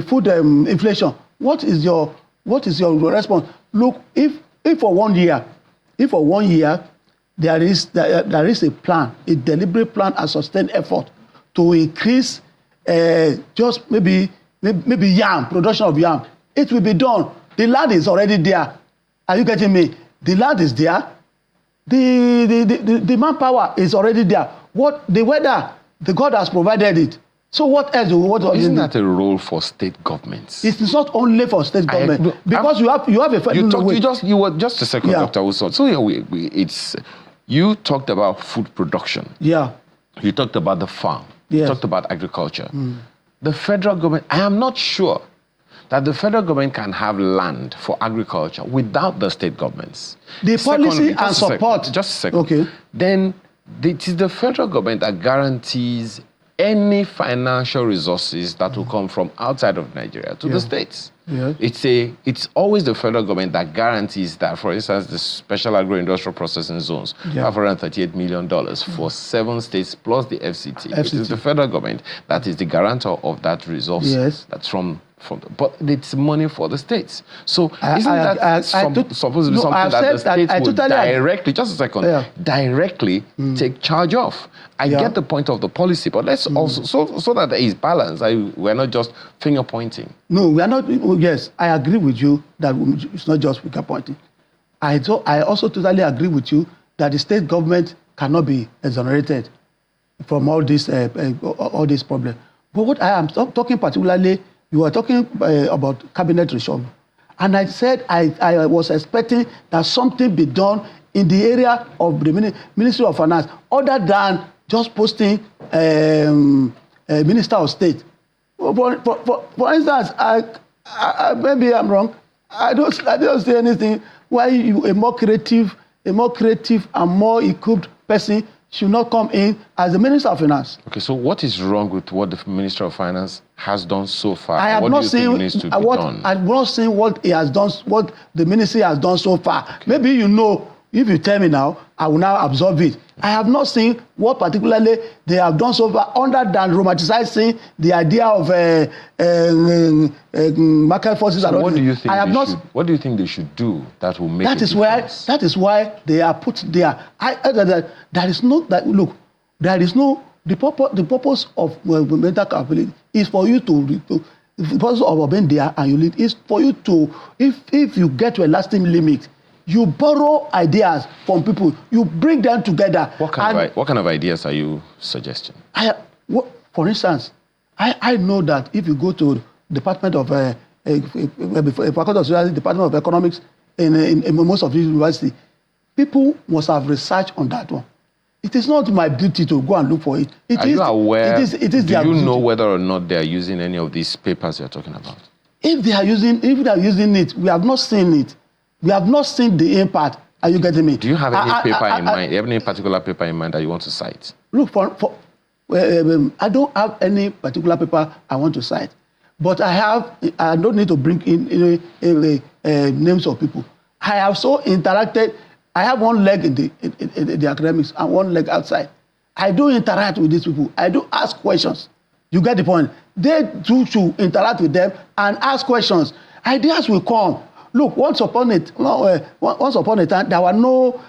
food inflation, what is your response? Look, if for 1 year, there is a plan, a deliberate plan, a sustained effort to increase just maybe yam, production of yam, it will be done. The land is already there. Are you getting me? The land is there. The manpower is already there. What the weather, the God has provided it. So what else? Isn't that a role for state governments? It's not only for state government because you have a. You were just a second, Dr. Wilson. So you talked about food production. Yeah. You talked about the farm. Yes. You talked about agriculture. The federal government. I am not sure that the federal government can have land for agriculture without the state governments. The policy and support. Just a second. Okay. Then it is the federal government that guarantees any financial resources that will come from outside of Nigeria to the states. Yeah. It's always the federal government that guarantees that, for instance, the special agro-industrial processing zones, $538 million for 7 states plus the FCT. It is the federal government that is the guarantor of that resource. That's but it's money for the states. So isn't that supposed to be something that the states would directly, just a second, directly take charge of? I get the point of the policy, but let's also, so that there is balance, we're not just finger pointing. No, we are not. Yes, I agree with you that it's not just finger pointing. I also totally agree with you that the state government cannot be exonerated from all this problem. But what I am talking particularly, you were talking about cabinet reshuffle, and I said I was expecting that something be done in the area of the Ministry of Finance, other than just posting Minister of State. For instance, maybe I'm wrong. I don't say anything why a more creative and more equipped person should not come in as the Minister of Finance. Okay, so what is wrong with what the Minister of Finance has done so far? I have what not do you seen think needs to be done? I've not seen what he has done, what the ministry has done so far. Okay. Maybe you know. If you tell me now, I will now absorb it. I have not seen what particularly they have done so far, other than romanticizing the idea of market forces. So what do you think? What do you think they should do that will make that is difference? That is why they are put there. There is no that look. There is no the purpose of mental capability is for you to. The purpose of being there and you lead is for you to, if you get to a lasting limit, you borrow ideas from people. You bring them together. What kind of ideas are you suggesting? For instance, I know that if you go to Department of Economics in most of the university, people must have research on that one. It is not my duty to go and look for it. Are you aware? Do you know whether or not they are using any of these papers you're talking about? If they are using it, we have not seen it. We have not seen the impact. Are you getting me? Do you have any paper in mind? Do you have any particular paper in mind that you want to cite? Look, I don't have any particular paper I want to cite, but I don't need to bring in names of people. I have so interacted. I have one leg in the academics and one leg outside. I do interact with these people. I do ask questions. You get the point? They too should interact with them and ask questions. Ideas will come. Look, once upon a time, there were no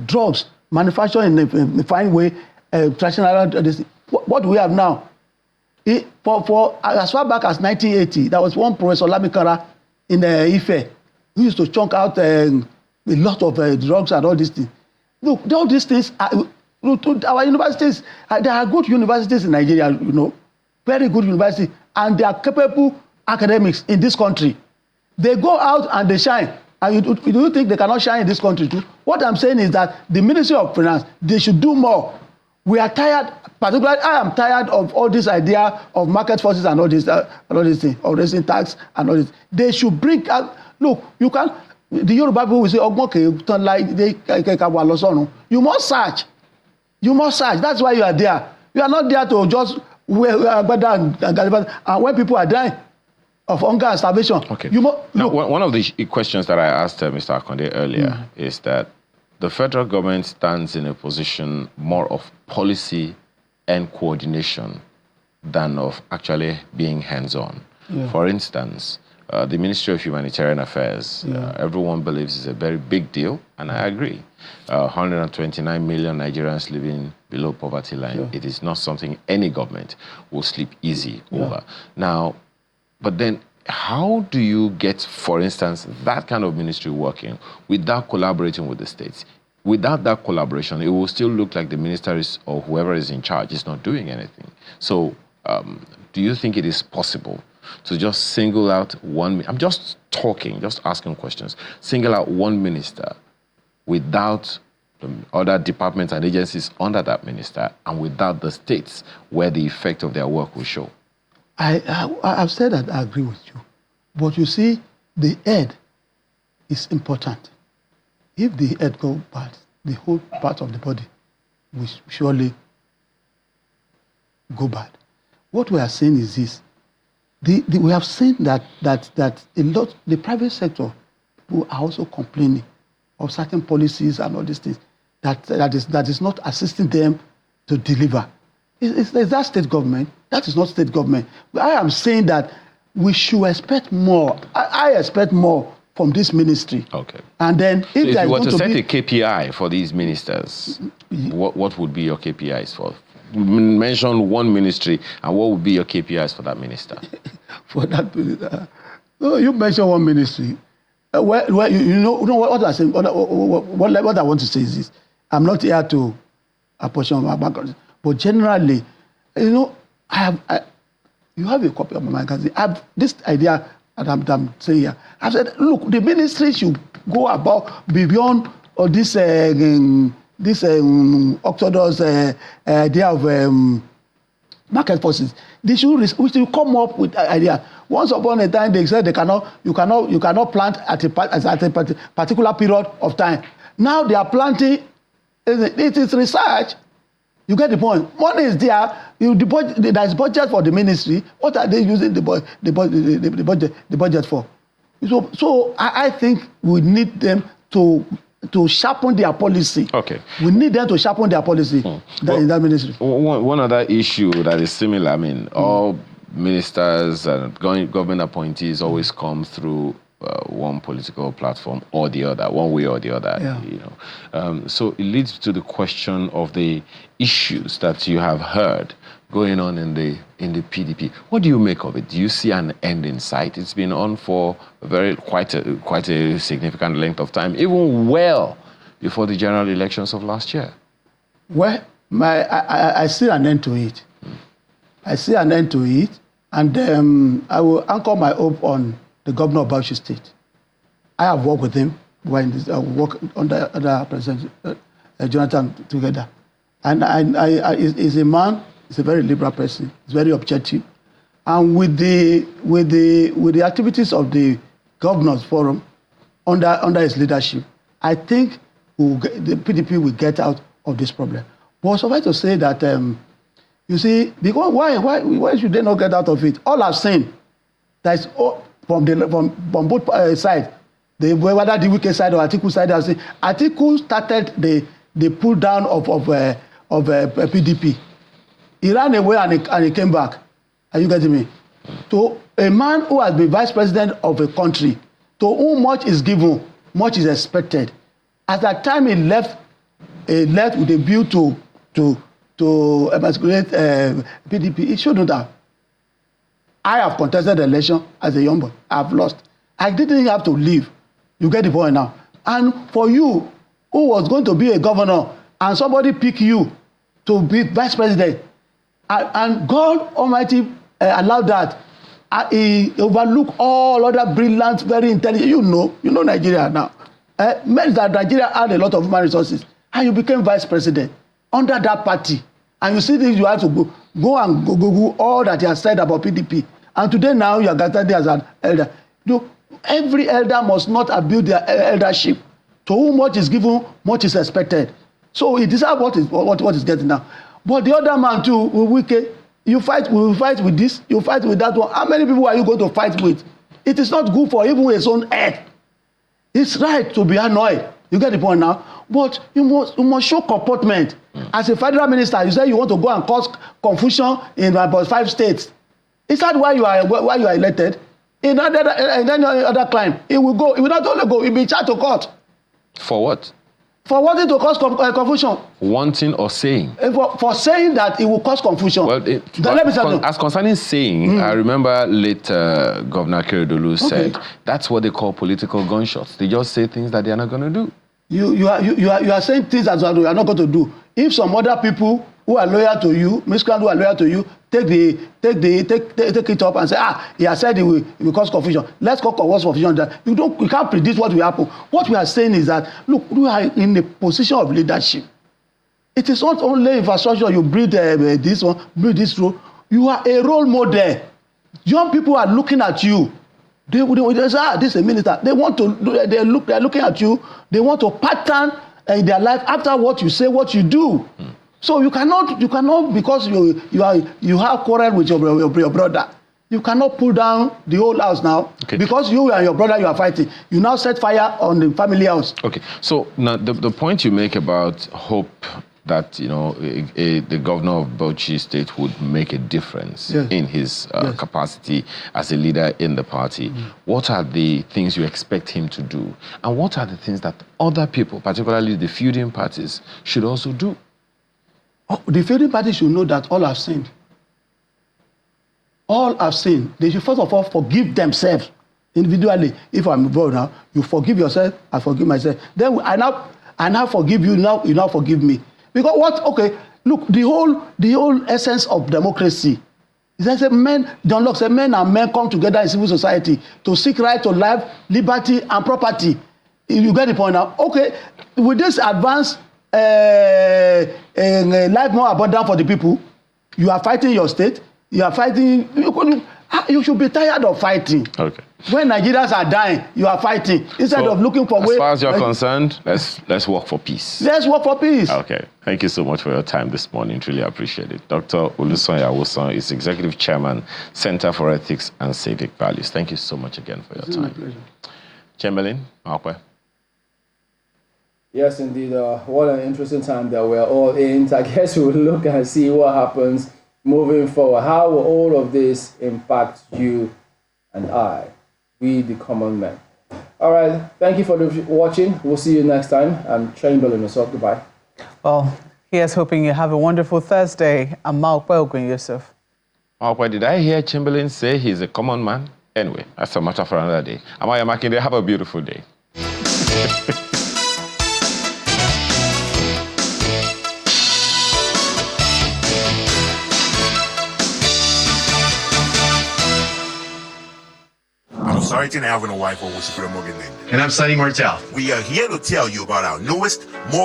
drugs manufactured in a fine way, traditional. What do we have now? For as far back as 1980, there was one Professor Lamikara in Ife who used to chunk out a lot of drugs and all these things. Look, all these things, our universities, there are good universities in Nigeria, you know, very good universities, and they are capable academics in this country. They go out and they shine. And you think they cannot shine in this country too? What I'm saying is that the Ministry of Finance, they should do more. We are tired, particularly I am tired of all this idea of market forces and all these things, of raising tax and all this. They should bring out, look, you can, the Yoruba people will say, you must search. You must search. That's why you are there. You are not there to just and when people are dying of hunger and starvation. Okay. Now, one of the questions that I asked Mr. Akonde earlier is that the federal government stands in a position more of policy and coordination than of actually being hands-on. Yeah. For instance, the Ministry of Humanitarian Affairs, everyone believes is a very big deal, and I agree. 129 million Nigerians living below poverty line. Yeah. It is not something any government will sleep easy over. Now, but then how do you get, for instance, that kind of ministry working without collaborating with the states? Without that collaboration, it will still look like the minister is, or whoever is in charge is not doing anything. So do you think it is possible to just single out one, I'm just talking, just asking questions, single out one minister without other departments and agencies under that minister and without the states where the effect of their work will show? I've said that I agree with you. But you see, the head is important. If the head goes bad, the whole part of the body will surely go bad. What we are saying is this. We have seen that a lot, the private sector people are also complaining of certain policies and all these things that is not assisting them to deliver. Is that state government? That is not state government. I am saying that we should expect more. I expect more from this ministry. Okay. And then if you were to set a KPI for these ministers, what would be your KPIs for? Mention one ministry, and what would be your KPIs for that minister? For that minister? No, you mention one ministry. You know what I say. What I want to say is this: I'm not here to apportion my background, but generally, you know, you have a copy of my magazine. I have this idea that I'm saying here. I've said, look, the ministry should go about beyond this orthodox idea of market forces. We should come up with an idea. Once upon a time, they said you cannot plant at a particular period of time. Now they are planting. It is research. You get the point. Money is there. There is budget for the ministry. What are they using the budget for? So I think we need them to sharpen their policy. Okay. We need them to sharpen their policy in that ministry. One other issue that is similar, I mean, all ministers and government appointees always come through one political platform or the other, one way or the other. Yeah. You know, so it leads to the question of the issues that you have heard going on in the PDP. What do you make of it? Do you see an end in sight? It's been on for quite a significant length of time, even well before the general elections of last year. Well, I see an end to it. I see an end to it, and I will anchor my hope on the governor of Bauchi State. I have worked with him when I work under President Jonathan together, and he's a man. He's a very liberal person. He's very objective, and with the activities of the governors forum under his leadership, I think the PDP will get out of this problem. But suffice to say that you see, because why should they not get out of it? All I've seen, that's from both sides, whether the Wike side or Atiku side, I've seen Atiku started the pull down of PDP. He ran away and he came back. Are you getting me? To a man who has been vice president of a country, to whom much is given, much is expected. At that time he left with a view to emasculate PDP. He should know that. I have contested the election as a young boy. I have lost. I didn't have to leave. You get the point now. And for you, who was going to be a governor, and somebody pick you to be vice president, and God Almighty allowed that. He overlooked all other brilliant, very intelligent. You know Nigeria now. Meant that Nigeria had a lot of human resources, and you became vice president under that party. And you see this, you have to go and Google all that he has said about PDP. And today now you are gathered as an elder. Every elder must not abuse their eldership. To whom much is given, much is expected. So he deserves what is getting now. But the other man too, Wike, we will fight with this, you fight with that one. How many people are you going to fight with? It is not good for even his own head. It's right to be annoyed. You get the point now? But you must show comportment. As a federal minister, you say you want to go and cause confusion in about 5 states. Is that why you are elected? In any other crime, it will go. It will not only go, it will be charged to court. For what? For wanting to cause confusion. Wanting or saying? For saying that it will cause confusion. Well, as concerning saying, I remember late Governor Keredolu said that's what they call political gunshots. They just say things that they are not going to do. You are saying things that you are not going to do. If some other people who are loyal to you, miscreants who are loyal to you, take it up and say, he has said it will cause confusion. Let's cause confusion. You can't predict what will happen. What we are saying is that, look, we are in a position of leadership. It is not only infrastructure you build this one, build this road. You are a role model. Young people are looking at you. They say, this is a minister. They are looking at you. They want to pattern in their life after what you say, what you do. So you cannot because you have quarrel with your brother. You cannot pull down the whole house now because you and your brother you are fighting. You now set fire on the family house. Okay. So now the point you make about hope that the governor of Bauchi State would make a difference in his capacity as a leader in the party. What are the things you expect him to do, and what are the things that other people, particularly the feuding parties, should also do? The feuding parties should know that all have sinned. All have sinned. They should first of all forgive themselves individually. If I'm involved now, you forgive yourself, I forgive myself. Then I now forgive you. Now you now forgive me. Because look, the whole essence of democracy is that John Locke said men and men come together in civil society to seek right to life, liberty, and property. You get the point now? Okay, with this advance life more abundant for the people, you are fighting your state, you are fighting, you should be tired of fighting. Okay. When Nigerians are dying, you are fighting instead of looking for ways. As far as you're concerned, let's work for peace. Let's work for peace. Okay. Thank you so much for your time this morning. Truly appreciate it. Dr. Olusonya Awosan is Executive Chairman, Center for Ethics and Civic Values. Thank you so much again for your time. My pleasure. Chamberlain, Akwe. Yes, indeed. What an interesting time that we're all in. I guess we'll look and see what happens moving forward. How will all of this impact you and I, we the common man? All right. Thank you for watching. We'll see you next time. I'm Chamberlain. Goodbye. Well, here's hoping you have a wonderful Thursday. I'm Mark Belgrin Yusuf. Akwe, did I hear Chamberlain say he's a common man? Anyway, that's a matter for another day. Amaya Makinde, have a beautiful day. I'm Sergeant Alvin O'Wife with Supreme Morgan. And I'm Sonny Martel. We are here to tell you about our newest, more